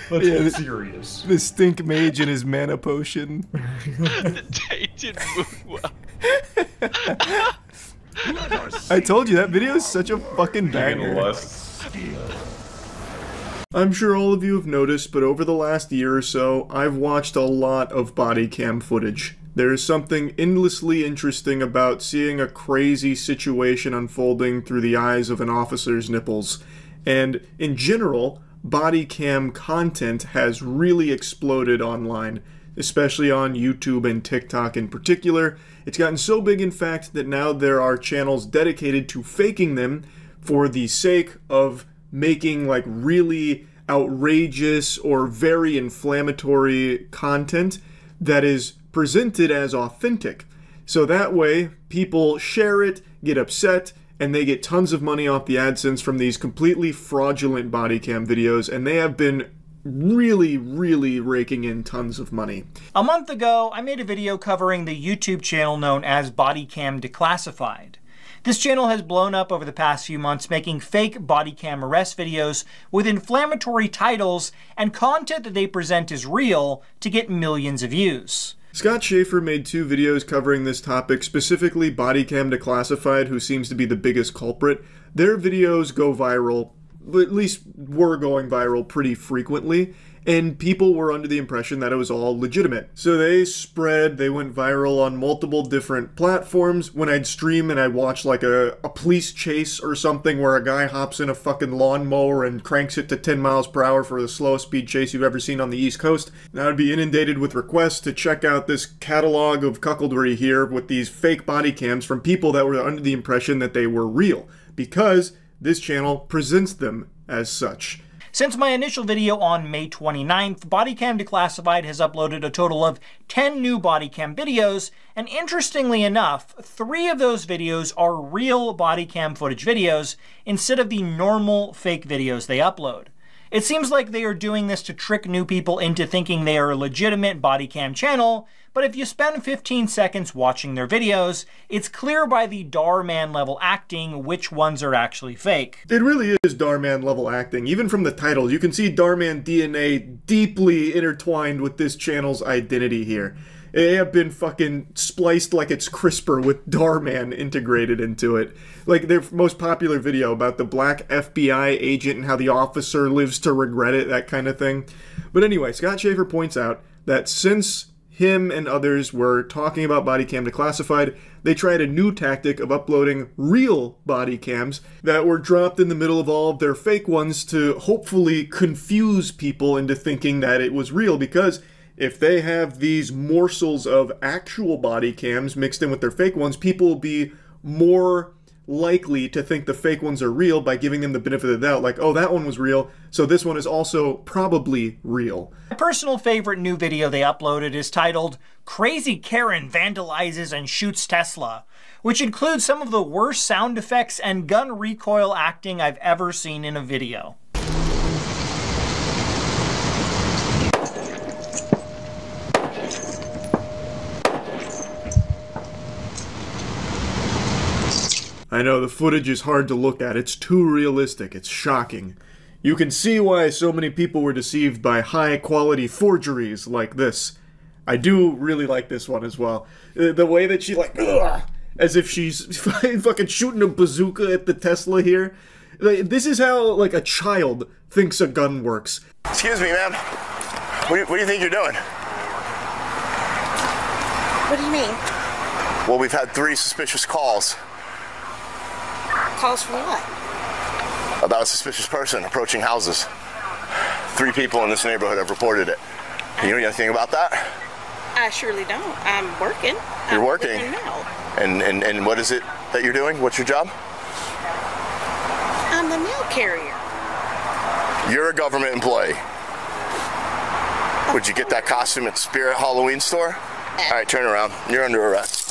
Let's get serious. The Stink Mage and his mana potion. The Tainted Moon well. I told you, that video is such a fucking banger. I'm sure all of you have noticed, but over the last year or so, I've watched a lot of body cam footage. There is something endlessly interesting about seeing a crazy situation unfolding through the eyes of an officer's nipples. And in general, body cam content has really exploded online, especially on YouTube and TikTok in particular. It's gotten so big, in fact, that now there are channels dedicated to faking them for the sake of making like really outrageous or very inflammatory content that is presented as authentic. So that way, people share it, get upset, and they get tons of money off the AdSense from these completely fraudulent body cam videos, and they have been really raking in tons of money. A month ago, I made a video covering the YouTube channel known as Bodycam Declassified. This channel has blown up over the past few months, making fake body cam arrest videos with inflammatory titles and content that they present as real to get millions of views. Scott Schaefer made 2 videos covering this topic, specifically Bodycam Declassified, who seems to be the biggest culprit. Their videos go viral, at least were going viral pretty frequently, and people were under the impression that it was all legitimate. So they went viral on multiple different platforms. When I'd stream and I'd watch like a police chase or something where a guy hops in a fucking lawnmower and cranks it to 10 miles per hour for the slowest speed chase you've ever seen on the East Coast, and I would be inundated with requests to check out this catalog of cuckoldry here with these fake body cams from people that were under the impression that they were real, because this channel presents them as such. Since my initial video on May 29th, Bodycam Declassified has uploaded a total of 10 new bodycam videos, and interestingly enough, 3 of those videos are real bodycam footage videos instead of the normal fake videos they upload. It seems like they are doing this to trick new people into thinking they are a legitimate bodycam channel, but if you spend 15 seconds watching their videos, it's clear by the Darman level acting which ones are actually fake. It really is Darman level acting. Even from the title, you can see Darman DNA deeply intertwined with this channel's identity here. They have been fucking spliced like it's CRISPR with Darman integrated into it. Like their most popular video about the black FBI agent and how the officer lives to regret it, that kind of thing. But anyway, Scott Schaefer points out that since him and others were talking about Bodycam Declassified, they tried a new tactic of uploading real body cams that were dropped in the middle of all of their fake ones to hopefully confuse people into thinking that it was real, because if they have these morsels of actual body cams mixed in with their fake ones, people will be more likely to think the fake ones are real by giving them the benefit of the doubt, like, oh, that one was real, so this one is also probably real. My personal favorite new video they uploaded is titled Crazy Karen Vandalizes and Shoots Tesla, which includes some of the worst sound effects and gun recoil acting I've ever seen in a video. I know the footage is hard to look at. It's too realistic. It's shocking. You can see why so many people were deceived by high-quality forgeries like this. I do really like this one as well. The way that she, like, ugh, as if she's fucking shooting a bazooka at the Tesla here. Like, this is how, like, a child thinks a gun works. Excuse me, ma'am. What do you think you're doing? What do you mean? Well, we've had 3 suspicious calls. Calls for what? About a suspicious person approaching houses. 3 people in this neighborhood have reported it. You know anything about that? I surely don't. I'm working. You're I'm working now. And what is it that you're doing? What's your job? I'm the mail carrier. You're a government employee. Would you get that costume at the Spirit Halloween store? All right, turn around. You're under arrest.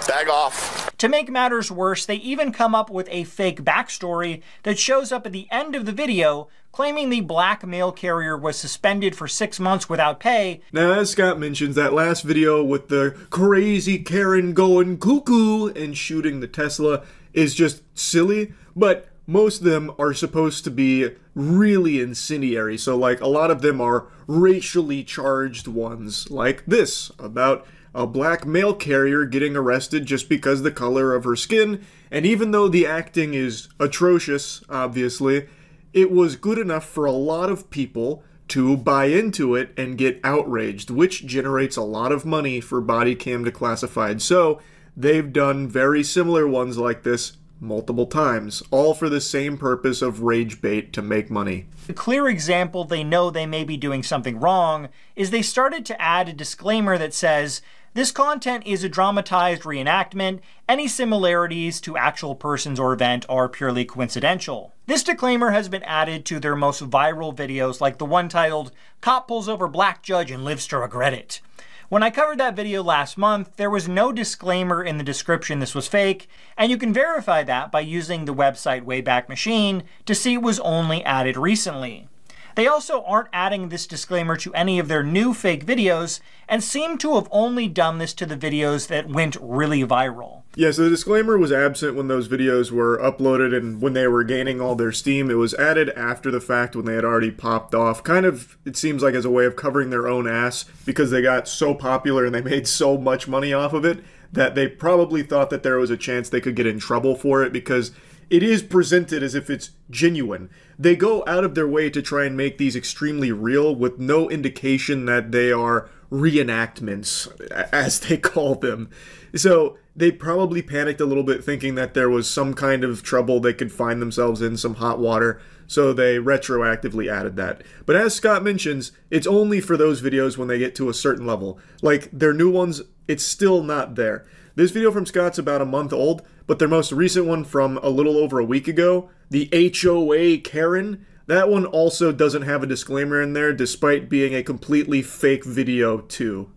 Bag off. To make matters worse, they even come up with a fake backstory that shows up at the end of the video, claiming the black mail carrier was suspended for 6 months without pay. Now, as Scott mentions, that last video with the crazy Karen going cuckoo and shooting the Tesla is just silly, but most of them are supposed to be really incendiary. So, like, a lot of them are racially charged ones, like this, about a black mail carrier getting arrested just because the color of her skin. And even though the acting is atrocious, obviously, it was good enough for a lot of people to buy into it and get outraged, which generates a lot of money for Bodycam Declassified. So they've done very similar ones like this multiple times, all for the same purpose of rage bait to make money. The clear example they know they may be doing something wrong is they started to add a disclaimer that says, this content is a dramatized reenactment. Any similarities to actual persons or event are purely coincidental. This disclaimer has been added to their most viral videos, like the one titled, Cop Pulls Over Black Judge and Lives to Regret It. When I covered that video last month, there was no disclaimer in the description this was fake, and you can verify that by using the website Wayback Machine to see it was only added recently. They also aren't adding this disclaimer to any of their new fake videos, and seem to have only done this to the videos that went really viral. Yeah, so the disclaimer was absent when those videos were uploaded and when they were gaining all their steam. It was added after the fact when they had already popped off. Kind of, it seems like, as a way of covering their own ass, because they got so popular and they made so much money off of it that they probably thought that there was a chance they could get in trouble for it, because it is presented as if it's genuine. They go out of their way to try and make these extremely real with no indication that they are reenactments, as they call them. So they probably panicked a little bit thinking that there was some kind of trouble they could find themselves in, some hot water, so they retroactively added that. But as Scott mentions, it's only for those videos when they get to a certain level. Like, their new ones, it's still not there. This video from Scott's about a month old, but their most recent one from a little over a week ago, the HOA Karen, that one also doesn't have a disclaimer in there, despite being a completely fake video too.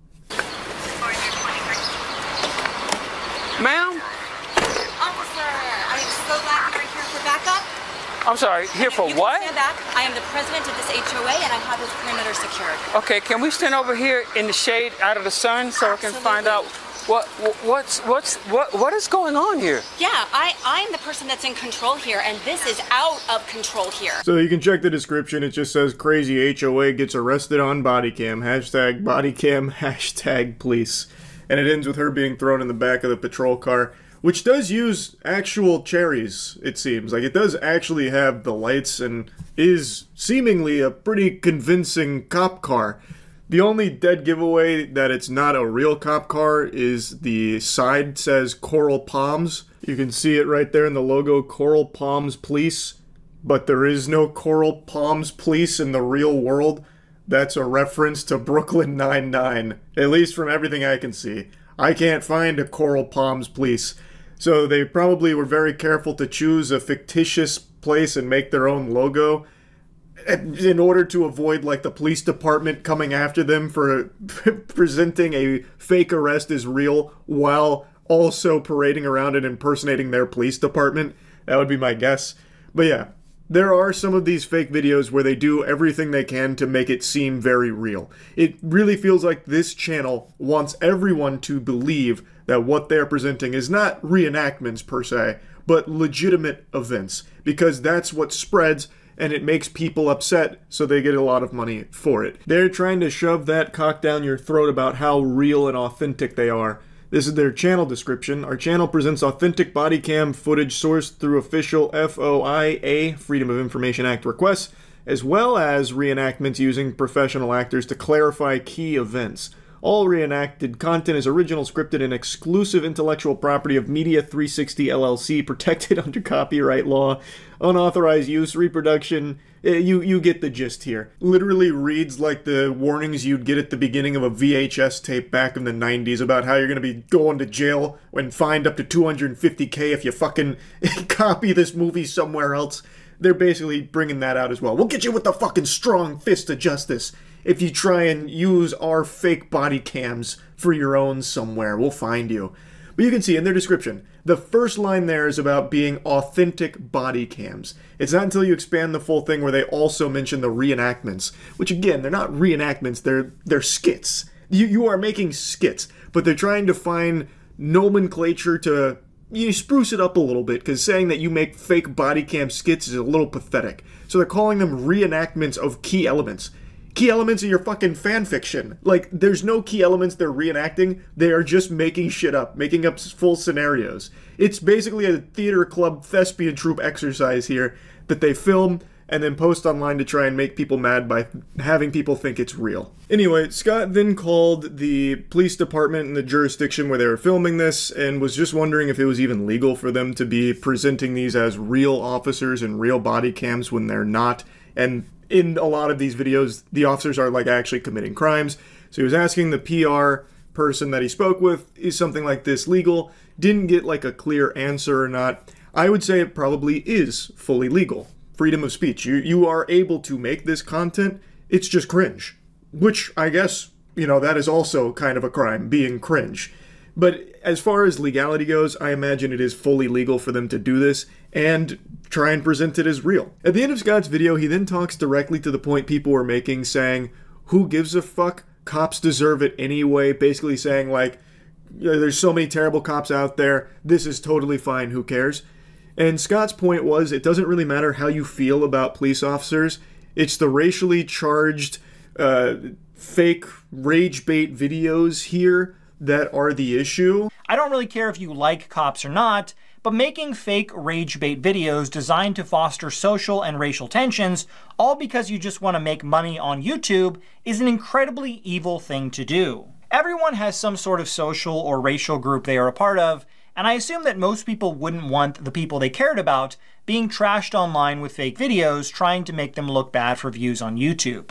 Ma'am? Officer, I am so glad you're here for backup. I'm sorry, here for You what? Can stand back. I am the president of this HOA and I have this perimeter secured. Okay, can we stand over here in the shade out of the sun so I can find out what is going on here? Yeah, I'm the person that's in control here and this is out of control here. So you can check the description. It just says crazy HOA gets arrested on bodycam. Hashtag bodycam, hashtag police. And it ends with her being thrown in the back of the patrol car, which does use actual cherries, it seems. Like, it does actually have the lights and is seemingly a pretty convincing cop car. The only dead giveaway that it's not a real cop car is the side says Coral Palms. You can see it right there in the logo, Coral Palms Police. But there is no Coral Palms Police in the real world. That's a reference to Brooklyn Nine-Nine, at least from everything I can see. I can't find a Coral Palms Police. So they probably were very careful to choose a fictitious place and make their own logo in order to avoid, like, the police department coming after them for presenting a fake arrest as real while also parading around and impersonating their police department. That would be my guess. But yeah, there are some of these fake videos where they do everything they can to make it seem very real. It really feels like this channel wants everyone to believe that what they're presenting is not reenactments per se, but legitimate events, because that's what spreads and it makes people upset, so they get a lot of money for it. They're trying to shove that cock down your throat about how real and authentic they are. This is their channel description. Our channel presents authentic body cam footage sourced through official FOIA, Freedom of Information Act requests, as well as reenactments using professional actors to clarify key events. All reenacted content is original, scripted, and exclusive intellectual property of Media 360 LLC, protected under copyright law. Unauthorized use, reproduction, you get the gist here. Literally reads like the warnings you'd get at the beginning of a VHS tape back in the 90s about how you're gonna be going to jail and fined up to $250K if you fucking copy this movie somewhere else. They're basically bringing that out as well. We'll get you with the fucking strong fist of justice if you try and use our fake body cams for your own somewhere. We'll find you. But you can see in their description, the first line there is about being authentic body cams. It's not until you expand the full thing where they also mention the reenactments, which again, they're not reenactments, they're skits. You are making skits, but they're trying to find nomenclature to spruce it up a little bit, because saying that you make fake body cam skits is a little pathetic. So they're calling them reenactments of key elements. Key elements of your fucking fan fiction. Like, there's no key elements they're reenacting. They are just making shit up, making up full scenarios. It's basically a theater club thespian troupe exercise here that they film and then post online to try and make people mad by having people think it's real. Anyway, Scott then called the police department in the jurisdiction where they were filming this and was just wondering if it was even legal for them to be presenting these as real officers and real body cams when they're not. And in a lot of these videos, the officers are like actually committing crimes. So he was asking the PR person that he spoke with, is something like this legal? Didn't get like a clear answer or not. I would say it probably is fully legal. Freedom of speech. You are able to make this content. It's just cringe. Which I guess, that is also kind of a crime, being cringe. But as far as legality goes, I imagine it is fully legal for them to do this and try and present it as real. At the end of Scott's video, he then talks directly to the point people were making, saying, who gives a fuck? Cops deserve it anyway. Basically saying, like, there's so many terrible cops out there. This is totally fine. Who cares? And Scott's point was, it doesn't really matter how you feel about police officers. It's the racially charged, fake rage bait videos here that are the issue. I don't really care if you like cops or not, but making fake rage bait videos designed to foster social and racial tensions, all because you just want to make money on YouTube, is an incredibly evil thing to do. Everyone has some sort of social or racial group they are a part of, and I assume that most people wouldn't want the people they cared about being trashed online with fake videos trying to make them look bad for views on YouTube.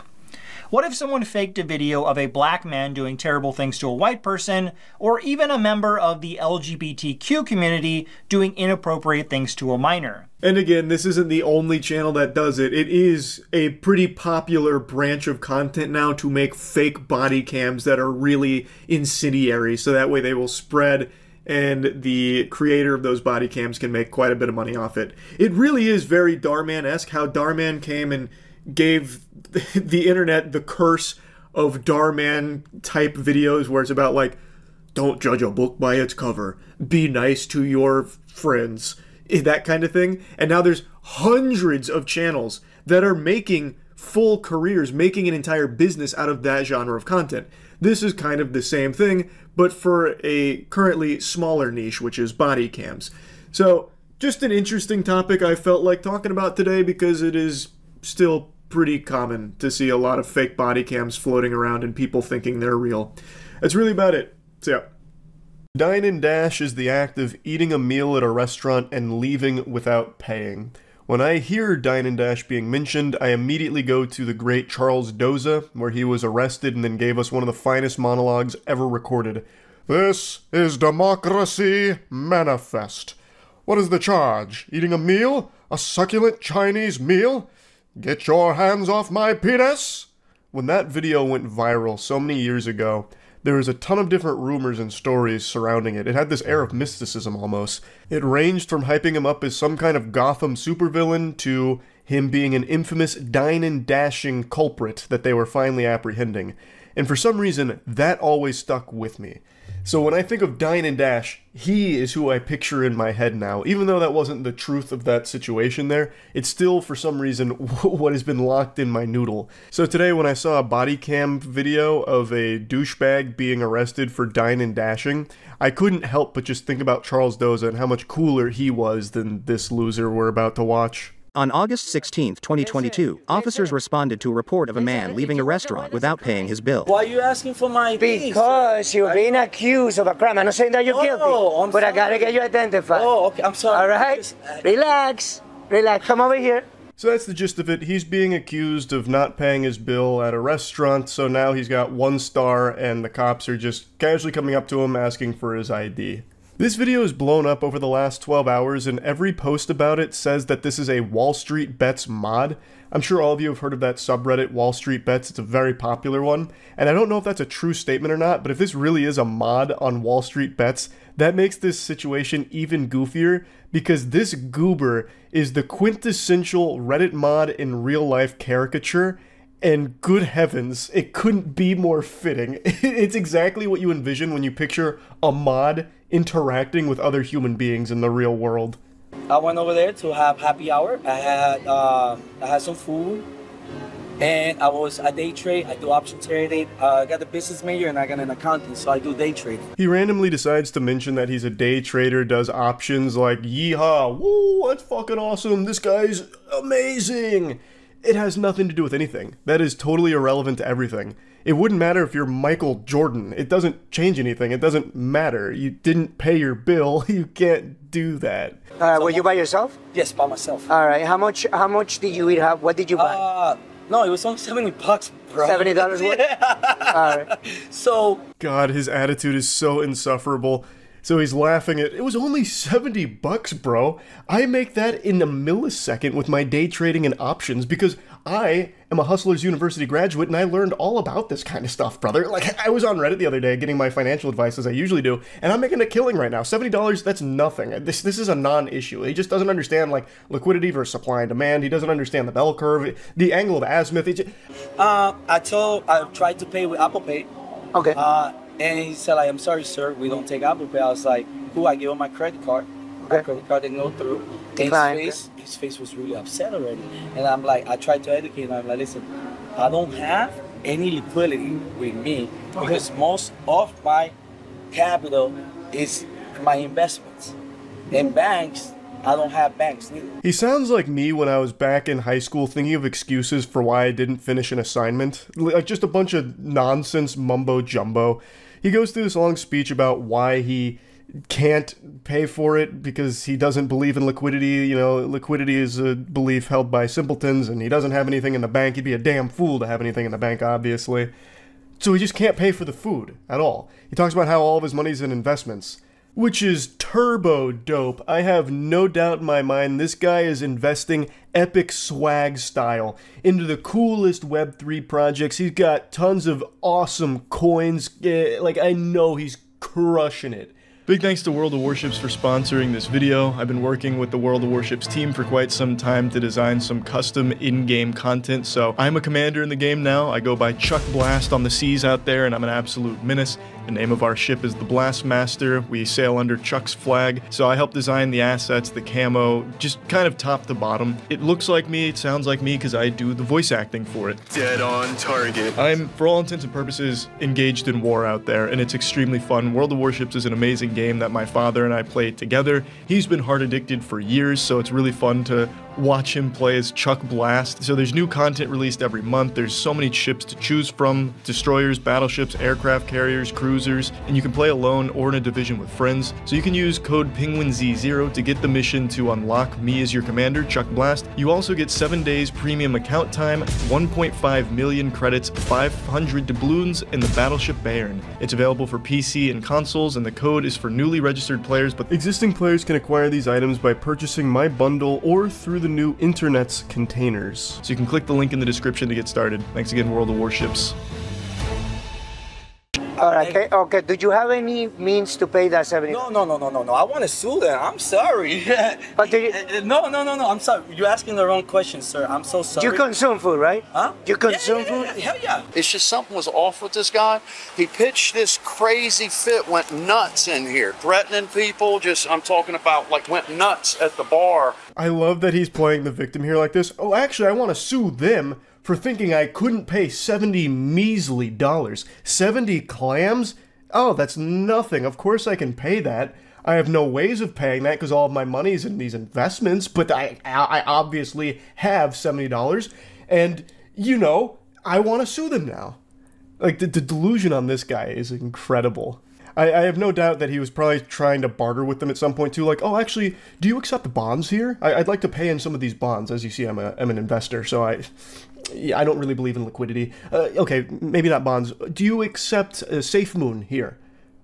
What if someone faked a video of a black man doing terrible things to a white person, or even a member of the LGBTQ community doing inappropriate things to a minor? And again, this isn't the only channel that does it. It is a pretty popular branch of content now to make fake body cams that are really incendiary, so that way they will spread and the creator of those body cams can make quite a bit of money off it. It really is very Darman-esque how Darman came and gave the internet the curse of Darman type videos where it's about like, don't judge a book by its cover, be nice to your friends, that kind of thing. And now there's hundreds of channels that are making full careers, making an entire business out of that genre of content. This is kind of the same thing, but for a currently smaller niche, which is body cams. So just an interesting topic I felt like talking about today, because it is still pretty common to see a lot of fake body cams floating around and people thinking they're real. That's really about it. So yeah. Dine and dash is the act of eating a meal at a restaurant and leaving without paying. When I hear dine and dash being mentioned, I immediately go to the great Charles Doza, where he was arrested and then gave us one of the finest monologues ever recorded. This is Democracy Manifest. What is the charge? Eating a meal? A succulent Chinese meal? Get your hands off my penis! When that video went viral so many years ago, there was a ton of different rumors and stories surrounding it. It had this air of mysticism almost. It ranged from hyping him up as some kind of Gotham supervillain to him being an infamous dine and dashing culprit that they were finally apprehending. and for some reason, that always stuck with me. So when I think of Dine and Dash, he is who I picture in my head now. Even though that wasn't the truth of that situation there, it's still, for some reason, what has been locked in my noodle. So today when I saw a body cam video of a douchebag being arrested for dine and dashing, I couldn't help but just think about Charles Doza and how much cooler he was than this loser we're about to watch. On August 16, 2022, officers responded to a report of a man leaving a restaurant without paying his bill. Why are you asking for my ID? Because you're being accused of a crime. I'm not saying that you're guilty, but I gotta get you identified. Oh, okay, I'm sorry. All right? Relax. Relax. Come over here. So that's the gist of it. He's being accused of not paying his bill at a restaurant, so now he's got 1 star, and the cops are just casually coming up to him asking for his ID. This video has blown up over the last 12 hours, and every post about it says that this is a Wall Street Bets mod. I'm sure all of you have heard of that subreddit, Wall Street Bets. It's a very popular one, and I don't know if that's a true statement or not, but if this really is a mod on Wall Street Bets, that makes this situation even goofier, because this goober is the quintessential Reddit mod in real-life caricature, and good heavens, it couldn't be more fitting. It's exactly what you envision when you picture a mod interacting with other human beings in the real world. I went over there to have happy hour. I had some food, and I day trade. I do option trading. I got a business major and I got an accounting, so I do day trading. He randomly decides to mention that he's a day trader, does options like yeehaw, woo, that's fucking awesome, this guy's amazing. It has nothing to do with anything. That is totally irrelevant to everything. It wouldn't matter if you're Michael Jordan. It doesn't change anything. It doesn't matter. You didn't pay your bill. You can't do that. Were you by yourself? Yes, by myself. All right. How much did you eat? What did you buy? No, it was only $70, bro. $70 worth? Yeah. All right. So. God, his attitude is so insufferable. So he's laughing at, it was only $70, bro. I make that in a millisecond with my day trading and options because I am a Hustlers University graduate and I learned all about this kind of stuff, brother. Like, I was on Reddit the other day getting my financial advice as I usually do, and I'm making a killing right now. $70, that's nothing. This is a non-issue. He just doesn't understand, like, liquidity versus supply and demand. He doesn't understand the bell curve, the angle of azimuth. I tried to pay with Apple Pay. Okay. And he said, like, I'm sorry, sir, we don't take Apple Pay. I was like, cool, I gave him my credit card. Okay. My credit card didn't go through. His face was really upset already. And I'm like, I tried to educate him. I'm like, listen, I don't have any liquidity with me because most of my capital is my investments. In banks, I don't have banks neither. He sounds like me when I was back in high school thinking of excuses for why I didn't finish an assignment. Like just a bunch of nonsense mumbo jumbo. He goes through this long speech about why he can't pay for it because he doesn't believe in liquidity. You know, liquidity is a belief held by simpletons and he doesn't have anything in the bank. He'd be a damn fool to have anything in the bank, obviously. So he just can't pay for the food at all. He talks about how all of his money's in investments, which is turbo dope. I have no doubt in my mind this guy is investing epic swag style into the coolest Web3 projects. He's got tons of awesome coins. Like, I know he's crushing it. Big thanks to World of Warships for sponsoring this video. I've been working with the World of Warships team for quite some time to design some custom in-game content, so I'm a commander in the game now. I go by Chuck Blast on the seas out there, and I'm an absolute menace. The name of our ship is the Blastmaster. We sail under Chuck's flag, so I help design the assets, the camo, just kind of top to bottom. It looks like me, it sounds like me, because I do the voice acting for it. Dead on target. I'm, for all intents and purposes, engaged in war out there, and it's extremely fun. World of Warships is an amazing game that my father and I played together. He's been hard addicted for years, so it's really fun to watch him play as Chuck Blast. So there's new content released every month. There's so many ships to choose from: destroyers, battleships, aircraft carriers, cruisers, and you can play alone or in a division with friends. So you can use code Penguinz0 to get the mission to unlock me as your commander, Chuck Blast. You also get 7 days premium account time, 1.5 million credits, 500 doubloons, and the battleship Bayern. It's available for PC and consoles, and the code is for newly registered players, but existing players can acquire these items by purchasing my bundle or through the new internet's containers. So you can click the link in the description to get started. Thanks again, World of Warships. All right, okay. Do you have any means to pay that $70? No. I want to sue them. I'm sorry. But do you... No. I'm sorry. You're asking the wrong question, sir. I'm so sorry. You consume food, right? Huh? You consume food? Hell yeah. It's just something was off with this guy. He pitched this crazy fit, went nuts in here, threatening people. I'm talking about like went nuts at the bar. I love that he's playing the victim here like this. Oh, actually, I want to sue them for thinking I couldn't pay $70 measly dollars. 70 clams? Oh, that's nothing. Of course I can pay that. I have no ways of paying that because all of my money's in these investments, but I obviously have $70, and, you know, I want to sue them now. Like, the delusion on this guy is incredible. I have no doubt that he was probably trying to barter with them at some point too, like, oh, actually, do you accept the bonds here? I'd like to pay in some of these bonds. As you see, I'm an investor, so I don't really believe in liquidity. Okay, maybe not bonds. Do you accept Safe Moon here?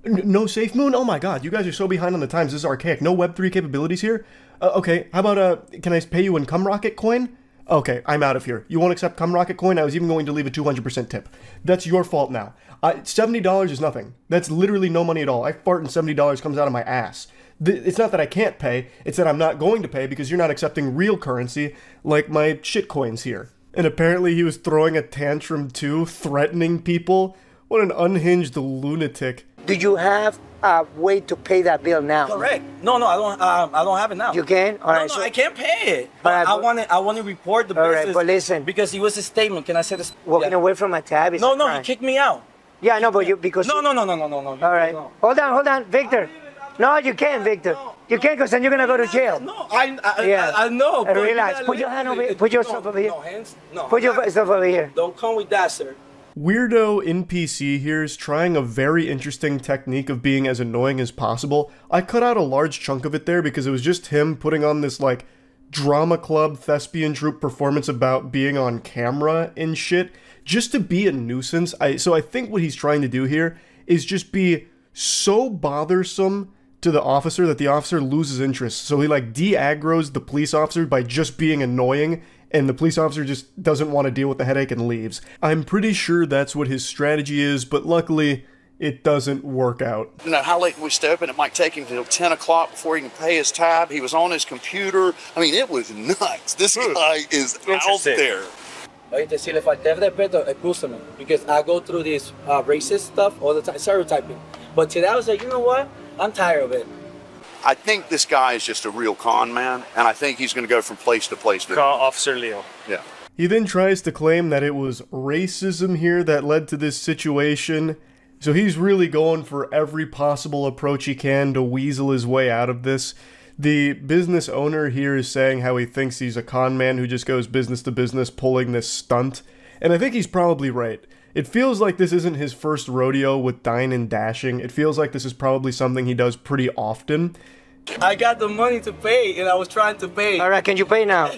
No Safe Moon? Oh my god, you guys are so behind on the times. This is archaic. No Web3 capabilities here? Okay, how about, can I pay you in Cum Rocket coin? Okay, I'm out of here. You won't accept Cum Rocket coin? I was even going to leave a 200% tip. That's your fault now. $70 is nothing. That's literally no money at all. I fart and $70 comes out of my ass. It's not that I can't pay, it's that I'm not going to pay because you're not accepting real currency like my shit coins here. And apparently he was throwing a tantrum too, threatening people. What an unhinged lunatic. Do you have a way to pay that bill now? Correct. No, I don't have it now. You can? All right, no, I can't pay it. But I want to report the business. All right, but listen. Because it was a statement. Can I say this? Walking away from a tab is No, he kicked me out. Yeah, I know, but because... No. All right. No. Hold on, Victor. No, you can't, Victor. You can't, because then you're going to go to jail. No, I know. Relax. Put your hand over here. Put yourself over here. No, hands. No. Put yourself over here. Don't come with that, sir. Weirdo NPC here is trying a very interesting technique of being as annoying as possible. I cut out a large chunk of it there because it was just him putting on this, like, drama club thespian troupe performance about being on camera and shit, just to be a nuisance. So I think what he's trying to do here is just be so bothersome to the officer that the officer loses interest. So he like de-aggroes the police officer by just being annoying, and the police officer just doesn't want to deal with the headache and leaves. I'm pretty sure that's what his strategy is, but luckily it doesn't work out. You know, how late can we stay open? It might take him till 10 o'clock before he can pay his tab. He was on his computer. I mean, it was nuts. This guy is out there. Oíste, si le falté respeto, excúsame, because I go through this racist stuff all the time, stereotyping. But today I was like, you know what? I'm tired of it. I think this guy is just a real con man, and I think he's going to go from place to place. Call Officer Leo. Yeah. He then tries to claim that it was racism here that led to this situation. So he's really going for every possible approach he can to weasel his way out of this. The business owner here is saying how he thinks he's a con man who just goes business to business pulling this stunt. And I think he's probably right. It feels like this isn't his first rodeo with dine and dashing. It feels like this is probably something he does pretty often. I got the money to pay, and I was trying to pay. All right, can you pay now?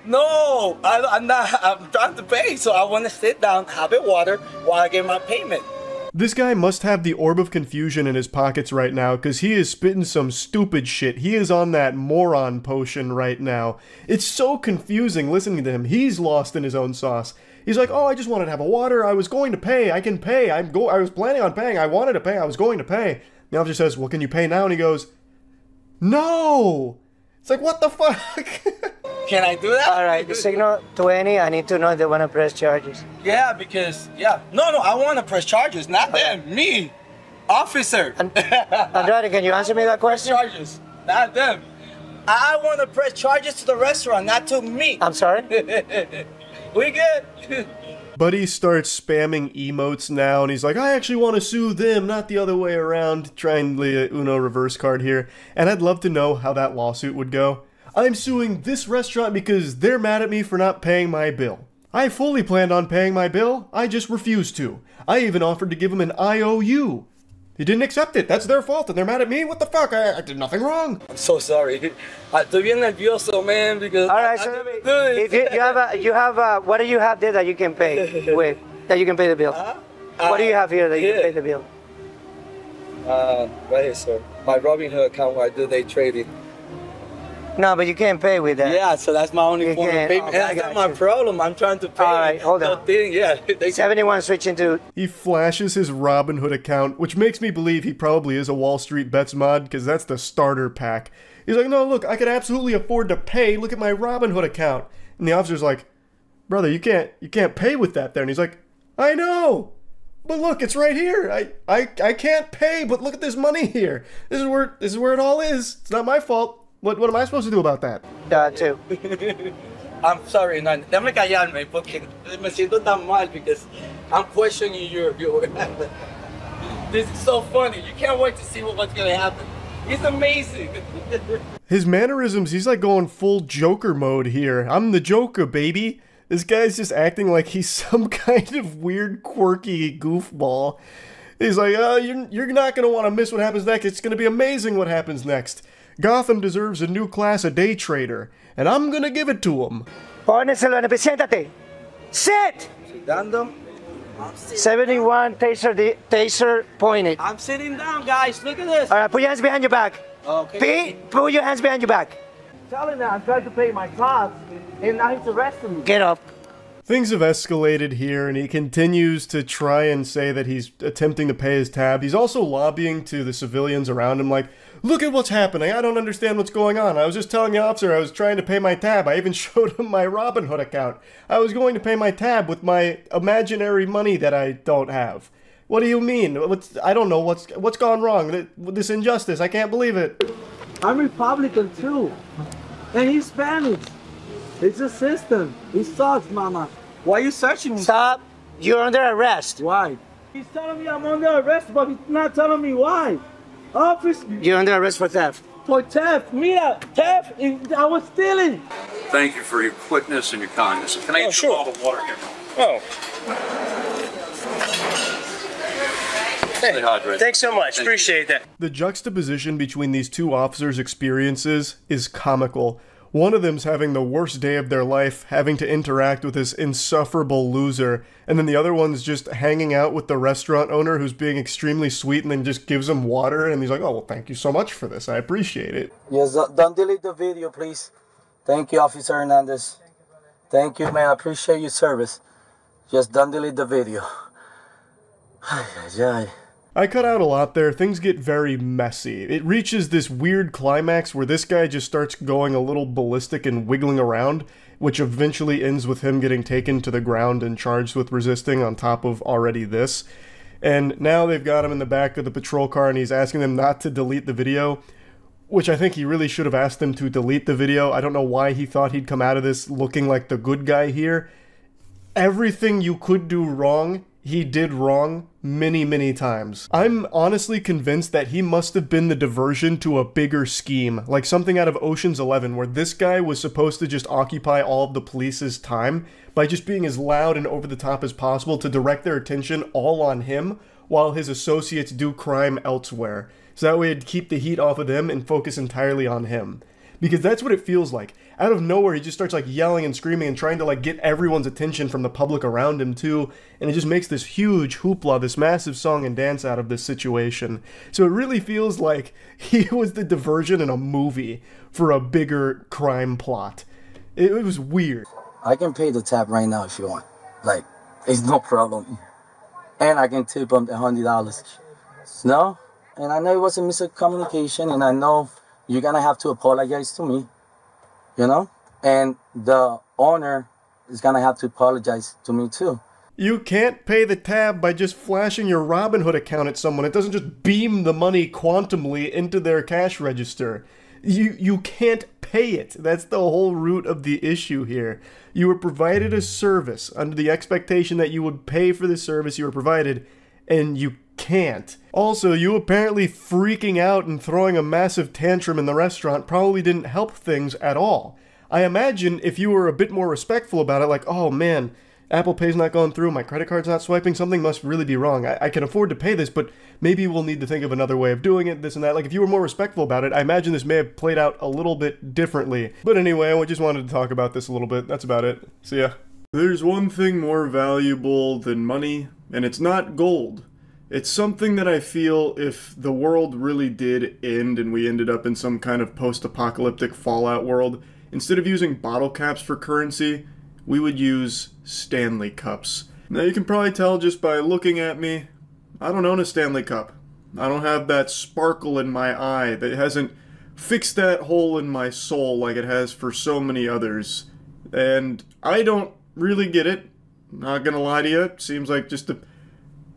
No, I'm not. I'm trying to pay, so I want to sit down, have a water while I get my payment. This guy must have the orb of confusion in his pockets right now, because he is spitting some stupid shit. He is on that moron potion right now. It's so confusing listening to him. He's lost in his own sauce. He's like, oh, I just wanted to have a water. I was going to pay. I can pay. I was planning on paying. I wanted to pay. I was going to pay. The officer says, well, can you pay now? And he goes, no. It's like, what the fuck? Can I do that? All right, the signal 20, I need to know if they want to press charges. Yeah, because, No, I want to press charges, not them, me. Officer. Andrade, can you answer me that question? Charges, not them. I want to press charges to the restaurant, not to me. I'm sorry? We good. Buddy starts spamming emotes now, and he's like, I actually want to sue them, not the other way around. Trying the Uno reverse card here. And I'd love to know how that lawsuit would go. I'm suing this restaurant because they're mad at me for not paying my bill. I fully planned on paying my bill, I just refused to. I even offered to give him an IOU. He didn't accept it, that's their fault, and they're mad at me? What the fuck? I did nothing wrong. I'm so sorry. Estoy bien nervioso, man, because all right, so if you have what do you have there that you can pay with, that you can pay the bill? What do you have here that you can pay the bill? Right here, sir. My Robinhood account where I do day trading. No, but you can't pay with that. Yeah, so that's my only form of payment. Oh, That's not my problem. I'm trying to pay. All right, hold on. Thing. Yeah. 71 switching to... He flashes his Robinhood account, which makes me believe he probably is a Wall Street Bets mod, because that's the starter pack. He's like, no, look, I could absolutely afford to pay. Look at my Robinhood account. And the officer's like, brother, you can't pay with that there. And he's like, I know, but look, it's right here. I can't pay, but look at this money here. This is where it all is. It's not my fault. What am I supposed to do about that? Too. I'm sorry, no, déjame callarme porque me siento tan mal because I'm questioning your This is so funny. You can't wait to see what's gonna happen. It's amazing. His mannerisms, he's like going full Joker mode here. I'm the Joker, baby. This guy's just acting like he's some kind of weird, quirky goofball. He's like, you're not gonna want to miss what happens next. It's gonna be amazing what happens next. Gotham deserves a new class of day trader, and I'm gonna give it to him. Póneselo en el... Siéntate. Sit! Dando. 71 taser pointed. I'm sitting down, guys. Look at this. All right, put your hands behind your back. Okay. Put your hands behind your back. Telling that I'm trying to pay my costs, and now he's arresting me. Get up. Things have escalated here, and he continues to try and say that he's attempting to pay his tab. He's also lobbying to the civilians around him like, look at what's happening. I don't understand what's going on. I was just telling the officer I was trying to pay my tab. I even showed him my Robinhood account. I was going to pay my tab with my imaginary money that I don't have. What do you mean? I don't know what's gone wrong. This injustice. I can't believe it. I'm Republican too, and he's Spanish. It's a system. It sucks, mama. Why are you searching me? Stop. You're under arrest. Why? He's telling me I'm under arrest, but he's not telling me why. Office. You're under arrest for theft. For theft. Mira, theft. I was stealing. Thank you for your quickness and your kindness. Can I get you a bottle of water here? Oh. Stay hydrated. Thanks so much. Appreciate that. The juxtaposition between these two officers' experiences is comical. One of them's having the worst day of their life, having to interact with this insufferable loser, and then the other one's just hanging out with the restaurant owner who's being extremely sweet and then just gives him water, and he's like, oh, well, thank you so much for this. I appreciate it. Yes, don't delete the video, please. Thank you, Officer Hernandez. Thank you, man. I appreciate your service. Just don't delete the video. I cut out a lot there. Things get very messy. It reaches this weird climax where this guy just starts going a little ballistic and wiggling around, which eventually ends with him getting taken to the ground and charged with resisting on top of already this. And now they've got him in the back of the patrol car and he's asking them not to delete the video, which I think he really should have asked them to delete the video. I don't know why he thought he'd come out of this looking like the good guy here. Everything you could do wrong, he did wrong many, many times. I'm honestly convinced that he must have been the diversion to a bigger scheme, like something out of Ocean's 11, where this guy was supposed to just occupy all of the police's time by just being as loud and over the top as possible to direct their attention all on him while his associates do crime elsewhere. So that way it'd keep the heat off of them and focus entirely on him. Because that's what it feels like. Out of nowhere, he just starts like yelling and screaming and trying to like get everyone's attention from the public around him too. And it just makes this huge hoopla, this massive song and dance out of this situation. So it really feels like he was the diversion in a movie for a bigger crime plot. It was weird. I can pay the tab right now if you want. Like, it's no problem. And I can tip him the $100. No? And I know it was a miscommunication and I know you're gonna have to apologize to me, you know? And the owner is gonna have to apologize to me too. You can't pay the tab by just flashing your Robinhood account at someone. It doesn't just beam the money quantumly into their cash register. You can't pay it. That's the whole root of the issue here. You were provided a service under the expectation that you would pay for the service you were provided, and you can't. Also, you apparently freaking out and throwing a massive tantrum in the restaurant probably didn't help things at all. I imagine if you were a bit more respectful about it, like, oh man, Apple Pay's not going through, my credit card's not swiping, something must really be wrong. I can afford to pay this, but maybe we'll need to think of another way of doing it, this and that. Like, if you were more respectful about it, I imagine this may have played out a little bit differently. But anyway, I just wanted to talk about this a little bit. That's about it. See ya. There's one thing more valuable than money, and it's not gold. It's something that I feel if the world really did end and we ended up in some kind of post-apocalyptic Fallout world, instead of using bottle caps for currency, we would use Stanley cups. Now you can probably tell just by looking at me, I don't own a Stanley cup. I don't have that sparkle in my eye that hasn't fixed that hole in my soul like it has for so many others. And I don't really get it. Not gonna lie to you, it seems like just a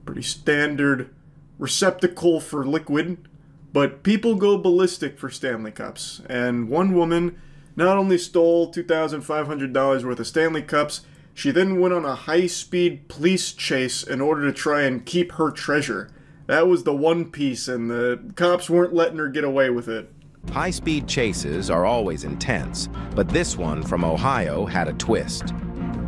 pretty standard receptacle for liquid, but people go ballistic for Stanley cups. And one woman not only stole $2,500 worth of Stanley cups, she then went on a high-speed police chase in order to try and keep her treasure. That was the one piece, and the cops weren't letting her get away with it. High-speed chases are always intense, but this one from Ohio had a twist.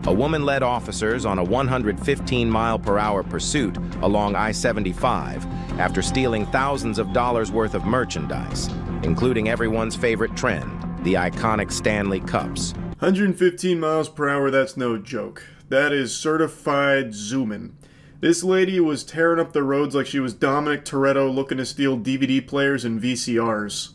A woman led officers on a 115-mile-per-hour pursuit along I-75 after stealing thousands of dollars worth of merchandise, including everyone's favorite trend, the iconic Stanley cups. 115 miles per hour, that's no joke. That is certified zooming. This lady was tearing up the roads like she was Dominic Toretto looking to steal DVD players and VCRs.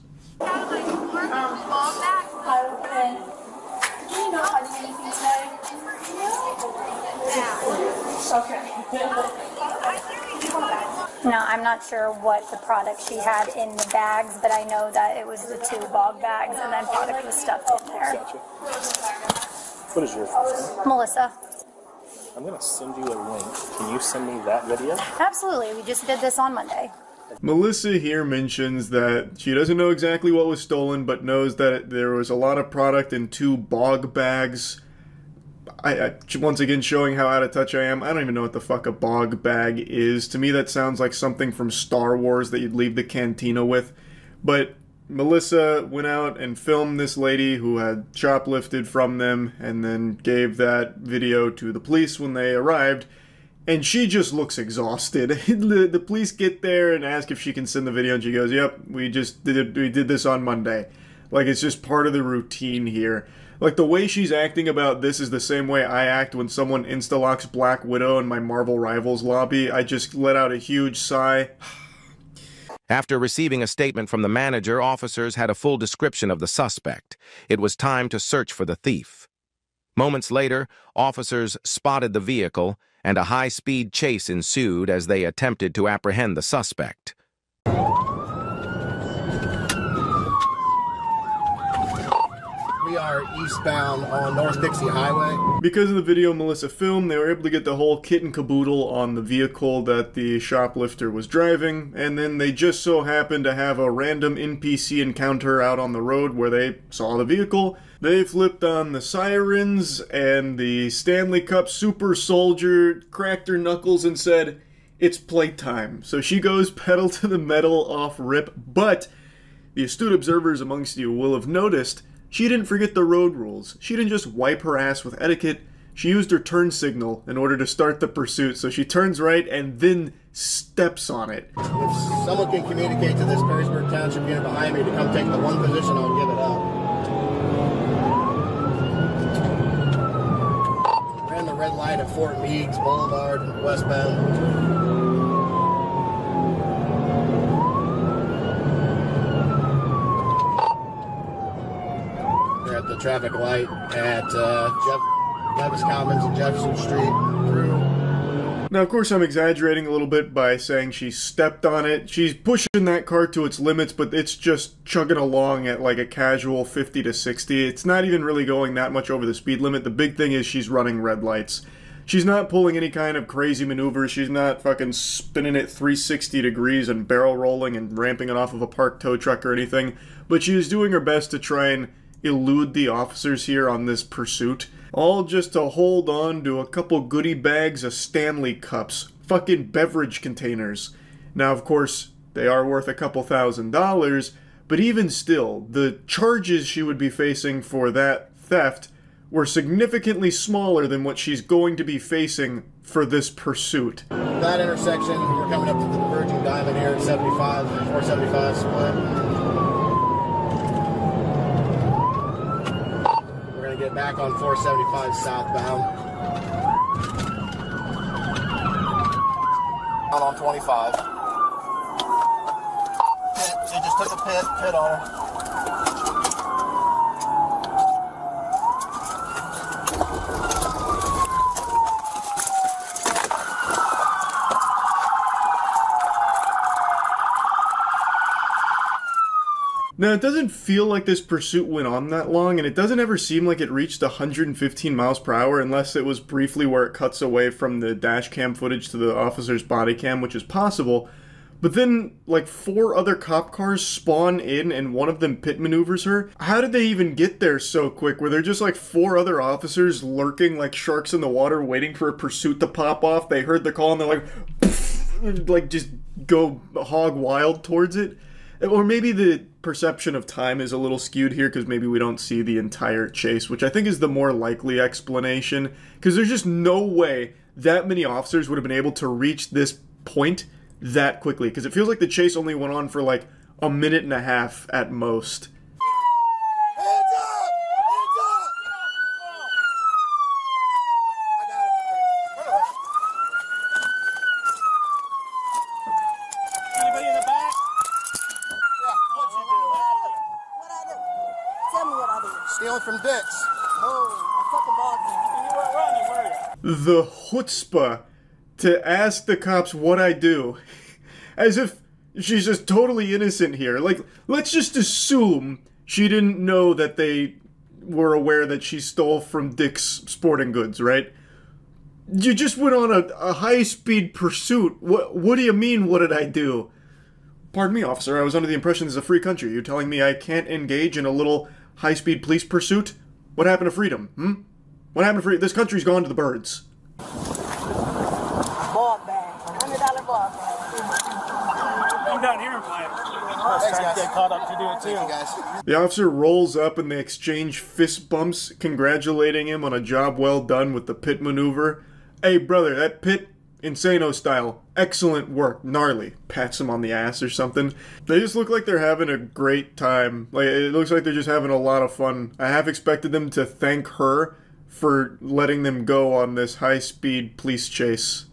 No, I'm not sure what the product she had in the bags, but I know that it was the 2 bog bags and then product was stuffed in there. Gotcha. What is your first name? Melissa. I'm going to send you a link. Can you send me that video? Absolutely. We just did this on Monday. Melissa here mentions that she doesn't know exactly what was stolen, but knows that there was a lot of product in 2 bog bags. I once again showing how out of touch I am. I don't even know what the fuck a bog bag is. To me that sounds like something from Star Wars that you'd leave the cantina with. But Melissa went out and filmed this lady who had shoplifted from them and then gave that video to the police when they arrived. And she just looks exhausted. The police get there and ask if she can send the video and she goes, yep, we did this on Monday. Like it's just part of the routine here. Like, the way she's acting about this is the same way I act when someone insta-locks Black Widow in my Marvel Rivals lobby. I just let out a huge sigh. After receiving a statement from the manager, officers had a full description of the suspect. It was time to search for the thief. Moments later, officers spotted the vehicle, and a high-speed chase ensued as they attempted to apprehend the suspect. We are eastbound on North Dixie Highway. Because of the video Melissa filmed, they were able to get the whole kit and caboodle on the vehicle that the shoplifter was driving, and then they just so happened to have a random NPC encounter out on the road where they saw the vehicle. They flipped on the sirens, and the Stanley Cup super soldier cracked her knuckles and said, "It's playtime." So she goes pedal to the metal off rip, but the astute observers amongst you will have noticed she didn't forget the road rules. She didn't just wipe her ass with etiquette. She used her turn signal in order to start the pursuit. So she turns right and then steps on it. If someone can communicate to this Perrysburg Township unit behind me to come take the one position, I'll give it up. Ran the red light at Fort Meigs Boulevard, westbound. At the traffic light at Levis Commons and Jefferson Street through. Now, of course, I'm exaggerating a little bit by saying she stepped on it. She's pushing that car to its limits, but it's just chugging along at like a casual 50 to 60. It's not even really going that much over the speed limit. The big thing is she's running red lights. She's not pulling any kind of crazy maneuvers. She's not fucking spinning it 360 degrees and barrel rolling and ramping it off of a parked tow truck or anything. But she is doing her best to try and elude the officers here on this pursuit, all just to hold on to a couple goodie bags of Stanley cups, fucking beverage containers. Now, of course, they are worth a couple $1,000s, but even still, the charges she would be facing for that theft were significantly smaller than what she's going to be facing for this pursuit. That intersection, we're coming up to the Virgin Diamond here at 75, 475 split. Get back on 475 southbound. Out on 25. She just took a pit on her. Now, it doesn't feel like this pursuit went on that long, and it doesn't ever seem like it reached 115 miles per hour unless it was briefly where it cuts away from the dash cam footage to the officer's body cam, which is possible. But then, like, 4 other cop cars spawn in and one of them pit maneuvers her. How did they even get there so quick? Were there just like 4 other officers lurking like sharks in the water waiting for a pursuit to pop off? They heard the call and they're like, poof, like just go hog wild towards it? Or maybe the perception of time is a little skewed here because maybe we don't see the entire chase, which I think is the more likely explanation. Because there's just no way that many officers would have been able to reach this point that quickly. Because it feels like the chase only went on for like a minute and a half at most. From Dick's. Oh, the chutzpah to ask the cops what I do. As if she's just totally innocent here. Like, let's just assume she didn't know that they were aware that she stole from Dick's Sporting Goods, right? You just went on a high-speed pursuit. What do you mean, what did I do? Pardon me, officer, I was under the impression this is a free country. You're telling me I can't engage in a little high-speed police pursuit? What happened to freedom, What happened to freedom? This country's gone to the birds. Ball bag. $100 ball bag. Come down here and play it. Thanks, guys. Get caught up to do it too. Thank you, guys. The officer rolls up and they exchange fist bumps, congratulating him on a job well done with the pit maneuver. Hey, brother, that pit, Insano style. Excellent work. Gnarly. Pats him on the ass or something. They just look like they're having a great time. Like, it looks like they're just having a lot of fun. I half expected them to thank her for letting them go on this high-speed police chase.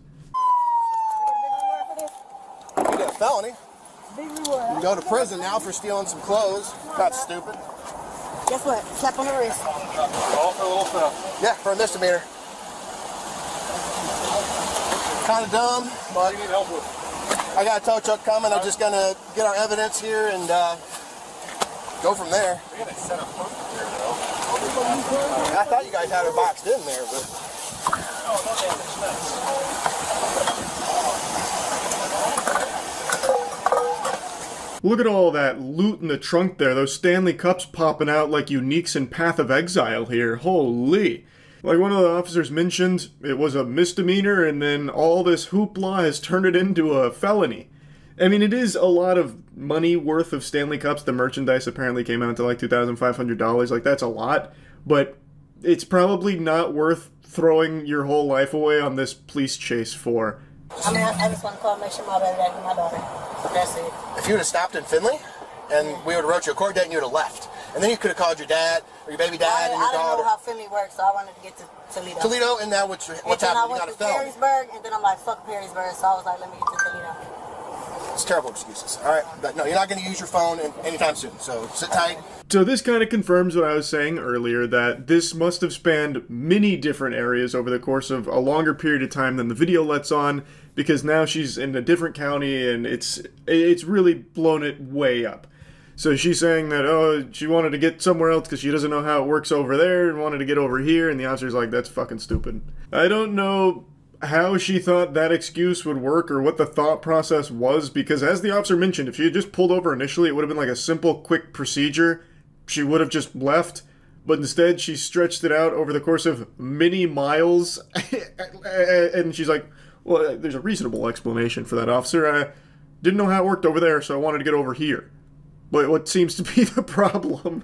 You did a felony. You go to prison now for stealing some clothes. That's stupid. Guess what? Slap on the wrist. All for a little stuff. Yeah, for a misdemeanor. Kind of dumb, but you need help with. I got a tow truck coming. I'm just gonna get our evidence here and go from there. We gotta set up here, though. I thought you guys had it boxed in there, but. Look at all that loot in the trunk there. Those Stanley cups popping out like uniques in Path of Exile here. Holy. Like one of the officers mentioned, it was a misdemeanor and then all this hoopla has turned it into a felony. I mean, it is a lot of money worth of Stanley Cups. The merchandise apparently came out to like $2,500. Like, that's a lot. But it's probably not worth throwing your whole life away on this police chase for. I mean, I just want to call and make sure my baby dad and my daughter. That's it. If you would have stopped in Findlay, and we would have wrote you a court date and you would have left. And then you could have called your dad, or your baby dad, and your daughter. I didn't know how Findlay works, so I wanted to get to Toledo. Toledo, and now what's happening? You got a felony. Perrysburg, and then I'm like, fuck Perrysburg, so I was like, let me get to Toledo. It's terrible excuses. All right, but no, you're not going to use your phone anytime soon, so sit tight. So this kind of confirms what I was saying earlier, that this must have spanned many different areas over the course of a longer period of time than the video lets on, because now she's in a different county, and it's really blown it way up. So she's saying that, oh, she wanted to get somewhere else because she doesn't know how it works over there and wanted to get over here, and the officer's like, that's fucking stupid. I don't know how she thought that excuse would work or what the thought process was, because as the officer mentioned, if she had just pulled over initially, it would have been like a simple, quick procedure. She would have just left, but instead she stretched it out over the course of many miles, and she's like, well, there's a reasonable explanation for that, officer. I didn't know how it worked over there, so I wanted to get over here. But what seems to be the problem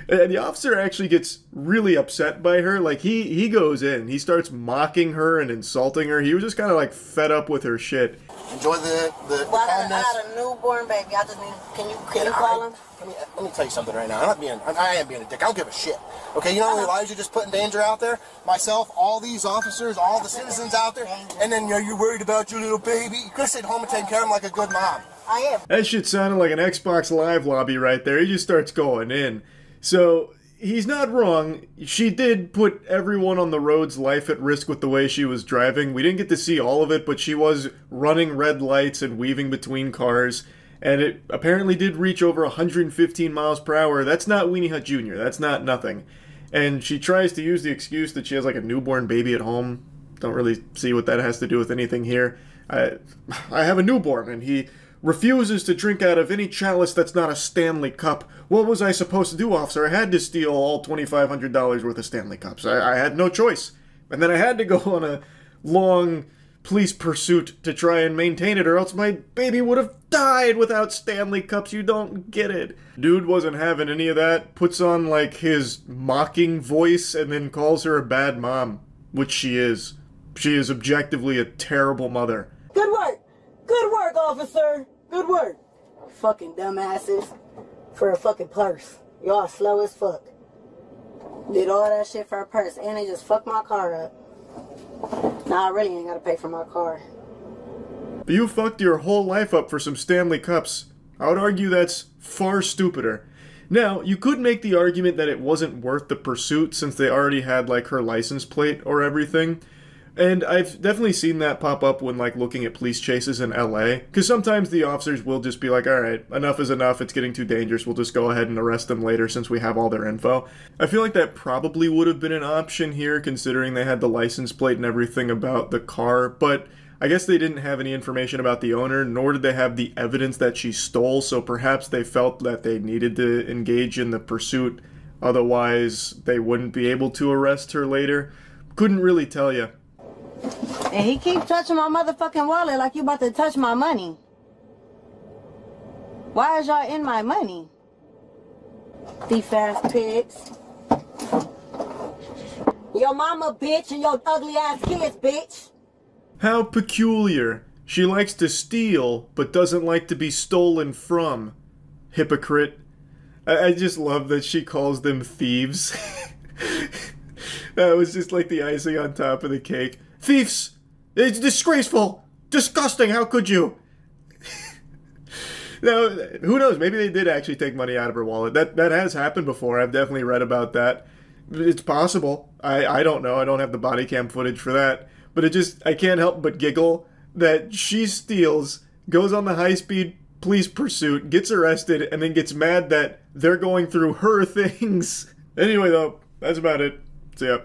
And the officer actually gets really upset by her. Like, he goes in. He starts mocking her and insulting her. He was just kind of, like, fed up with her shit. Enjoy the Well, I had a newborn baby. I just need. Can you call him? Let me tell you something right now. I am being a dick. I don't give a shit. Okay, you know how many lives you're just putting danger out there? Myself, all these officers, all the citizens out there, and then you're worried about your little baby. You could have stayed home and taken care of him like a good mom. I am. That shit sounded like an Xbox Live lobby right there. He just starts going in. So, he's not wrong. She did put everyone on the road's life at risk with the way she was driving. We didn't get to see all of it, but she was running red lights and weaving between cars. And it apparently did reach over 115 miles per hour. That's not Weenie Hut Jr. That's not nothing. And she tries to use the excuse that she has like a newborn baby at home. Don't really see what that has to do with anything here. I have a newborn, and he refuses to drink out of any chalice that's not a Stanley cup. What was I supposed to do, officer? I had to steal all $2,500 worth of Stanley cups. I had no choice. And then I had to go on a long police pursuit to try and maintain it, or else my baby would have died without Stanley cups. You don't get it. Dude wasn't having any of that. Puts on, like, his mocking voice and then calls her a bad mom, which she is. She is objectively a terrible mother. Good work. Good work, officer. Good work. Fucking dumbasses. For a fucking purse. Y'all slow as fuck. Did all that shit for a purse, and they just fucked my car up. Nah, I really ain't gotta pay for my car. But you fucked your whole life up for some Stanley cups. I would argue that's far stupider. Now, you could make the argument that it wasn't worth the pursuit since they already had, like, her license plate or everything. And I've definitely seen that pop up when, like, looking at police chases in LA. Because sometimes the officers will just be like, alright, enough is enough, it's getting too dangerous, we'll just go ahead and arrest them later since we have all their info. I feel like that probably would have been an option here, considering they had the license plate and everything about the car, but I guess they didn't have any information about the owner, nor did they have the evidence that she stole, so perhaps they felt that they needed to engage in the pursuit, otherwise they wouldn't be able to arrest her later. Couldn't really tell you. And he keeps touching my motherfucking wallet like you about to touch my money. Why is y'all in my money? Thief ass pigs. Your mama bitch and your ugly ass kids bitch. How peculiar. She likes to steal, but doesn't like to be stolen from. Hypocrite. I just love that she calls them thieves. That was just like the icing on top of the cake. Thieves! It's disgraceful! Disgusting! How could you? Now, who knows? Maybe they did actually take money out of her wallet. That has happened before. I've definitely read about that. It's possible. I don't know. I don't have the body cam footage for that. But I can't help but giggle that she steals, goes on the high-speed police pursuit, gets arrested, and then gets mad that they're going through her things. Anyway, though, that's about it. See ya.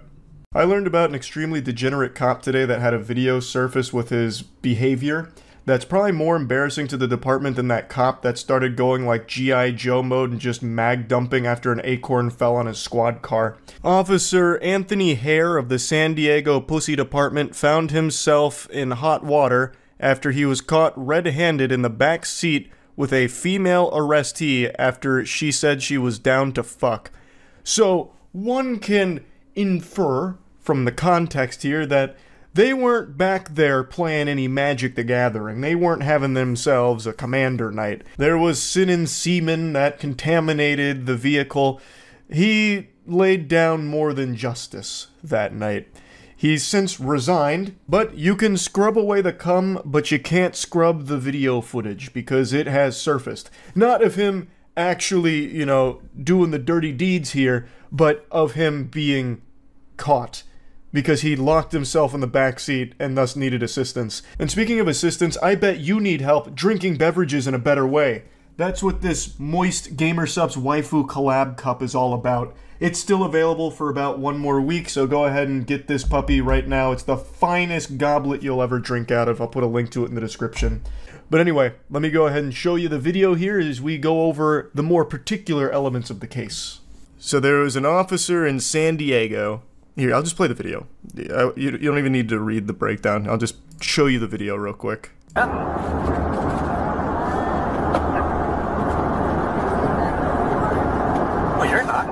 I learned about an extremely degenerate cop today that had a video surface with his behavior that's probably more embarrassing to the department than that cop that started going like G.I. Joe mode and just mag dumping after an acorn fell on his squad car. Officer Anthony Hare of the San Diego Pussy Department found himself in hot water after he was caught red-handed in the back seat with a female arrestee after she said she was down to fuck. So, one can infer from the context here that they weren't back there playing any Magic the Gathering. They weren't having themselves a commander night. There was sin and semen that contaminated the vehicle. He laid down more than justice that night. He's since resigned, but you can scrub away the cum, but you can't scrub the video footage because it has surfaced. Not of him actually, you know, doing the dirty deeds here, but of him being caught because he locked himself in the back seat and thus needed assistance. And speaking of assistance, I bet you need help drinking beverages in a better way. That's what this Moist Gamer Subs Waifu Collab Cup is all about. It's still available for about one more week, so go ahead and get this puppy right now. It's the finest goblet you'll ever drink out of. I'll put a link to it in the description. But anyway, let me go ahead and show you the video here as we go over the more particular elements of the case. So there was an officer in San Diego. Here, I'll just play the video. You don't even need to read the breakdown. I'll just show you the video real quick. Well, you're not.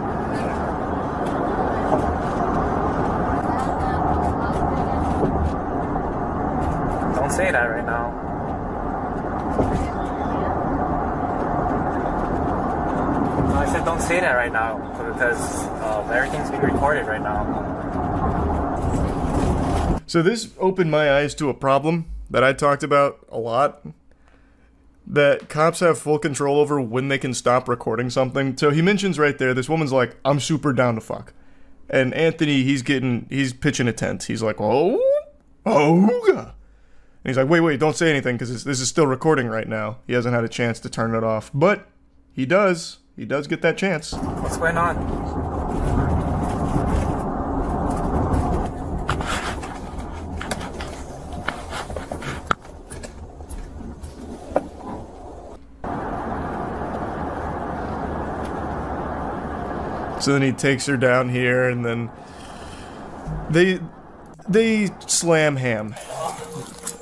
say that right now. No, I said don't say that right now because everything's being recorded right now. So this opened my eyes to a problem that I talked about a lot. That cops have full control over when they can stop recording something. So he mentions right there, this woman's like, I'm super down to fuck. And Anthony, he's pitching a tent. He's like, oh. And he's like, wait, don't say anything because this is still recording right now. He hasn't had a chance to turn it off. But he does. He does get that chance. What's going on? So then he takes her down here, and then they slam ham,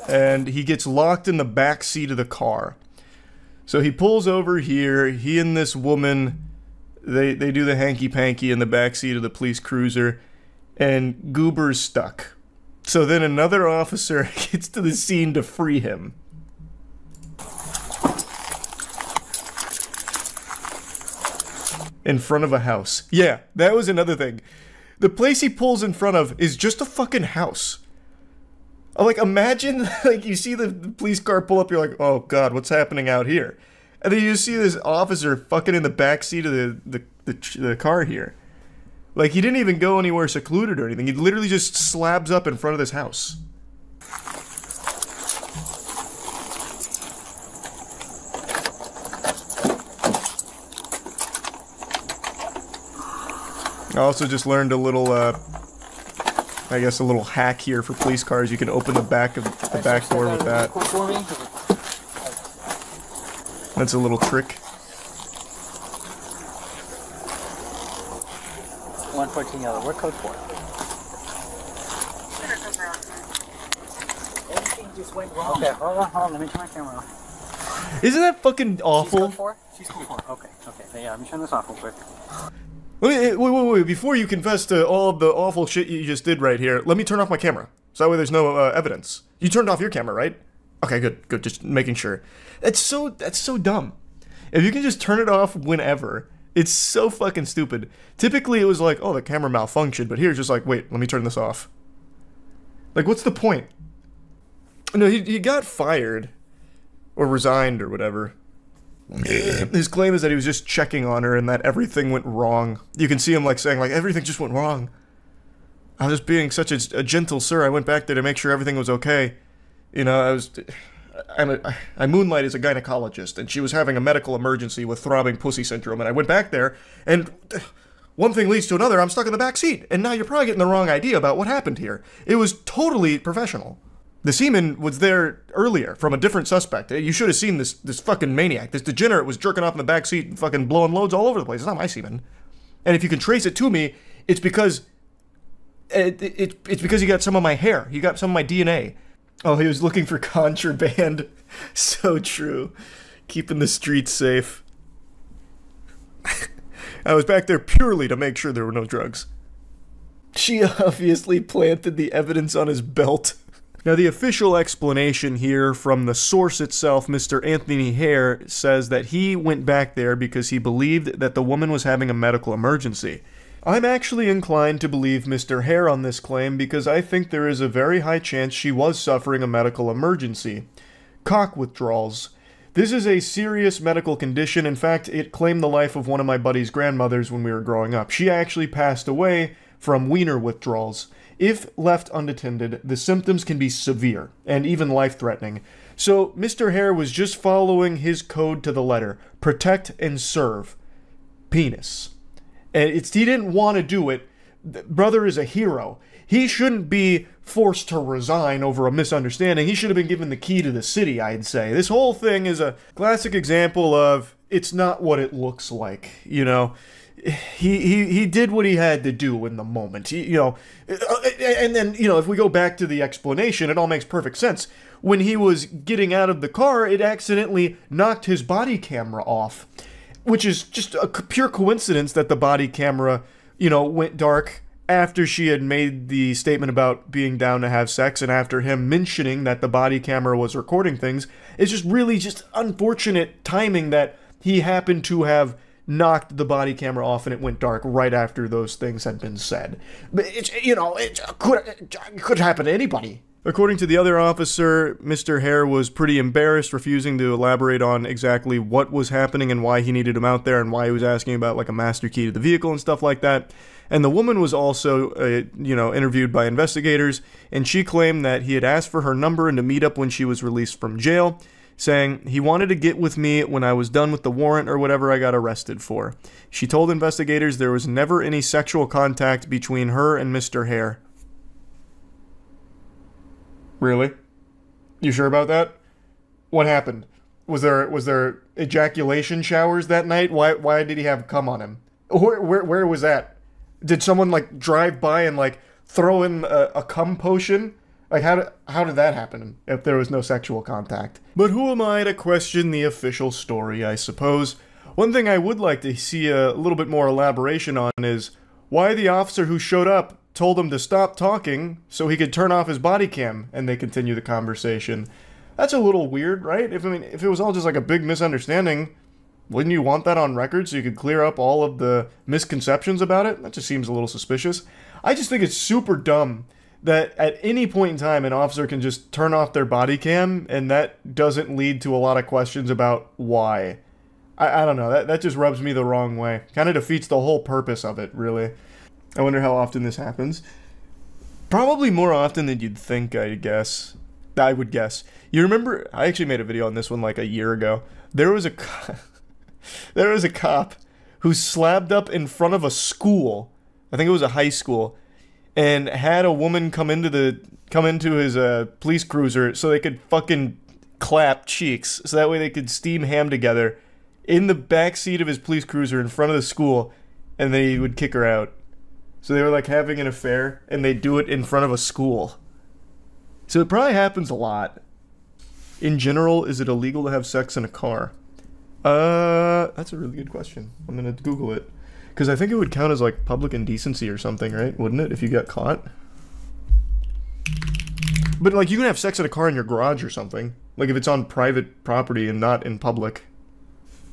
and he gets locked in the back seat of the car. So he pulls over here. He and this woman, they do the hanky-panky in the back seat of the police cruiser, and Goober's stuck. So then another officer gets to the scene to free him. In front of a house. Yeah, that was another thing. The place he pulls in front of is just a fucking house. Like, imagine, like, you see the police car pull up, you're like, oh god, what's happening out here? And then you see this officer fucking in the back seat of the car here. Like, he didn't even go anywhere secluded or anything. He literally just slabs up in front of this house. I also just learned a little, I guess a little hack here for police cars. You can open the back door with that. That's a little trick. 114 yellow. We're code 4. Everything just went wrong. Okay, hold on. Let me turn my camera off. Isn't that fucking awful? She's code 4? She's code 4. Okay. Yeah, let me turn this off real quick. Wait, before you confess to all of the awful shit you just did right here, let me turn off my camera. So that way there's no evidence. You turned off your camera, right? Okay, good, just making sure. That's so dumb. If you can just turn it off whenever, it's so fucking stupid. Typically it was like, oh, the camera malfunctioned, but here it's just like, wait, let me turn this off. Like, what's the point? No, he got fired. Or resigned or whatever. His claim is that he was just checking on her and that everything went wrong. You can see him like saying like everything just went wrong. I was just being such a gentle sir. I went back there to make sure everything was okay. You know, I moonlight as a gynecologist, and she was having a medical emergency with throbbing pussy syndrome, and I went back there, and one thing leads to another. I'm stuck in the back seat, and now you're probably getting the wrong idea about what happened here. It was totally professional. The semen was there earlier from a different suspect. You should have seen this fucking maniac. This degenerate was jerking off in the back seat and fucking blowing loads all over the place. It's not my semen. And if you can trace it to me, it's because it's because he got some of my hair. He got some of my DNA. Oh, he was looking for contraband. So true. Keeping the streets safe. I was back there purely to make sure there were no drugs. She obviously planted the evidence on his belt. Now, the official explanation here from the source itself, Mr. Anthony Hare, says that he went back there because he believed that the woman was having a medical emergency. I'm actually inclined to believe Mr. Hare on this claim because I think there is a very high chance she was suffering a medical emergency. Cock withdrawals. This is a serious medical condition. In fact, it claimed the life of one of my buddy's grandmothers when we were growing up. She actually passed away from wiener withdrawals. If left unattended, the symptoms can be severe and even life-threatening. So Mr. Hare was just following his code to the letter. Protect and serve. Penis. And he didn't want to do it. Brother is a hero. He shouldn't be forced to resign over a misunderstanding. He should have been given the key to the city, I'd say. This whole thing is a classic example of it's not what it looks like, you know. He did what he had to do in the moment. And then, if we go back to the explanation, it all makes perfect sense. When he was getting out of the car, it accidentally knocked his body camera off, which is just a pure coincidence that the body camera, went dark after she had made the statement about being down to have sex and after him mentioning that the body camera was recording things, it's just really just unfortunate timing that he happened to have knocked the body camera off and it went dark right after those things had been said. But it could happen to anybody. According to the other officer, Mr. Hare was pretty embarrassed, refusing to elaborate on exactly what was happening and why he needed him out there and why he was asking about like a master key to the vehicle and stuff like that. And the woman was also, interviewed by investigators, and she claimed that he had asked for her number and to meet up when she was released from jail, saying he wanted to get with me when I was done with the warrant or whatever I got arrested for. She told investigators there was never any sexual contact between her and Mr. Hare. Really? You sure about that? What happened? Was there ejaculation showers that night? Why did he have cum on him? Where was that? Did someone like drive by and like throw in a cum potion? Like how did that happen if there was no sexual contact? But who am I to question the official story, I suppose? One thing I would like to see a little bit more elaboration on is why the officer who showed up told him to stop talking so he could turn off his body cam and they continue the conversation. That's a little weird, right? If it was all just like a big misunderstanding, wouldn't you want that on record so you could clear up all of the misconceptions about it? That just seems a little suspicious. I just think it's super dumb that at any point in time an officer can just turn off their body cam and that doesn't lead to a lot of questions about why. I don't know, that just rubs me the wrong way. Kind of defeats the whole purpose of it, really. I wonder how often this happens. Probably more often than you'd think, I would guess. You remember, I actually made a video on this one like a year ago. There was a cop who slabbed up in front of a school, I think it was a high school, and had a woman come into his police cruiser so they could fucking clap cheeks, so that way they could steam ham together in the back seat of his police cruiser in front of the school, and then he would kick her out. So they were like having an affair, and they do it in front of a school. So it probably happens a lot. In general, is it illegal to have sex in a car? That's a really good question. I'm gonna Google it. Because I think it would count as like public indecency or something, right? Wouldn't it, if you got caught? But like you can have sex in a car in your garage or something. Like if it's on private property and not in public.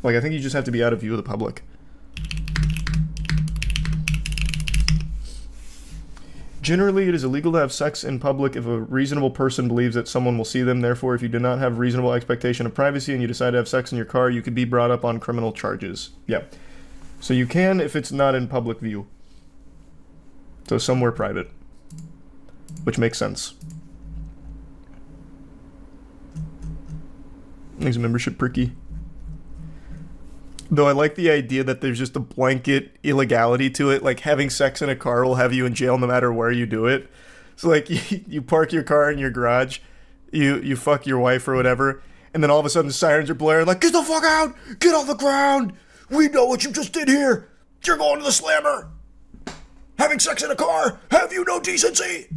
Like I think you just have to be out of view of the public. Generally, it is illegal to have sex in public if a reasonable person believes that someone will see them. Therefore, if you do not have reasonable expectation of privacy and you decide to have sex in your car, you could be brought up on criminal charges. Yeah. So you can if it's not in public view. So somewhere private. Which makes sense. Makes membership pricky. Though I like the idea that there's just a blanket illegality to it, like having sex in a car will have you in jail no matter where you do it. So like you park your car in your garage, you fuck your wife or whatever, and then all of a sudden the sirens are blaring like, get the fuck out! Get off the ground! We know what you just did here! You're going to the slammer! Having sex in a car! Have you no decency?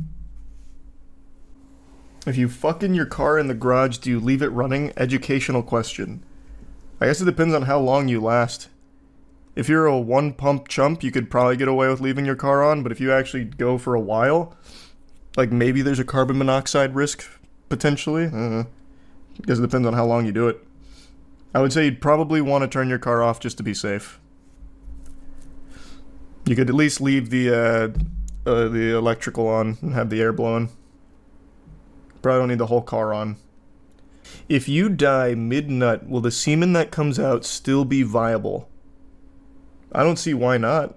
If you fuck in your car in the garage, do you leave it running? Educational question. I guess it depends on how long you last. If you're a one-pump chump, you could probably get away with leaving your car on, but if you actually go for a while, like maybe there's a carbon monoxide risk, potentially. I don't know. I guess it depends on how long you do it. I would say you'd probably want to turn your car off just to be safe. You could at least leave the electrical on and have the air blowing. Probably don't need the whole car on. If you die mid-nut, will the semen that comes out still be viable? I don't see why not.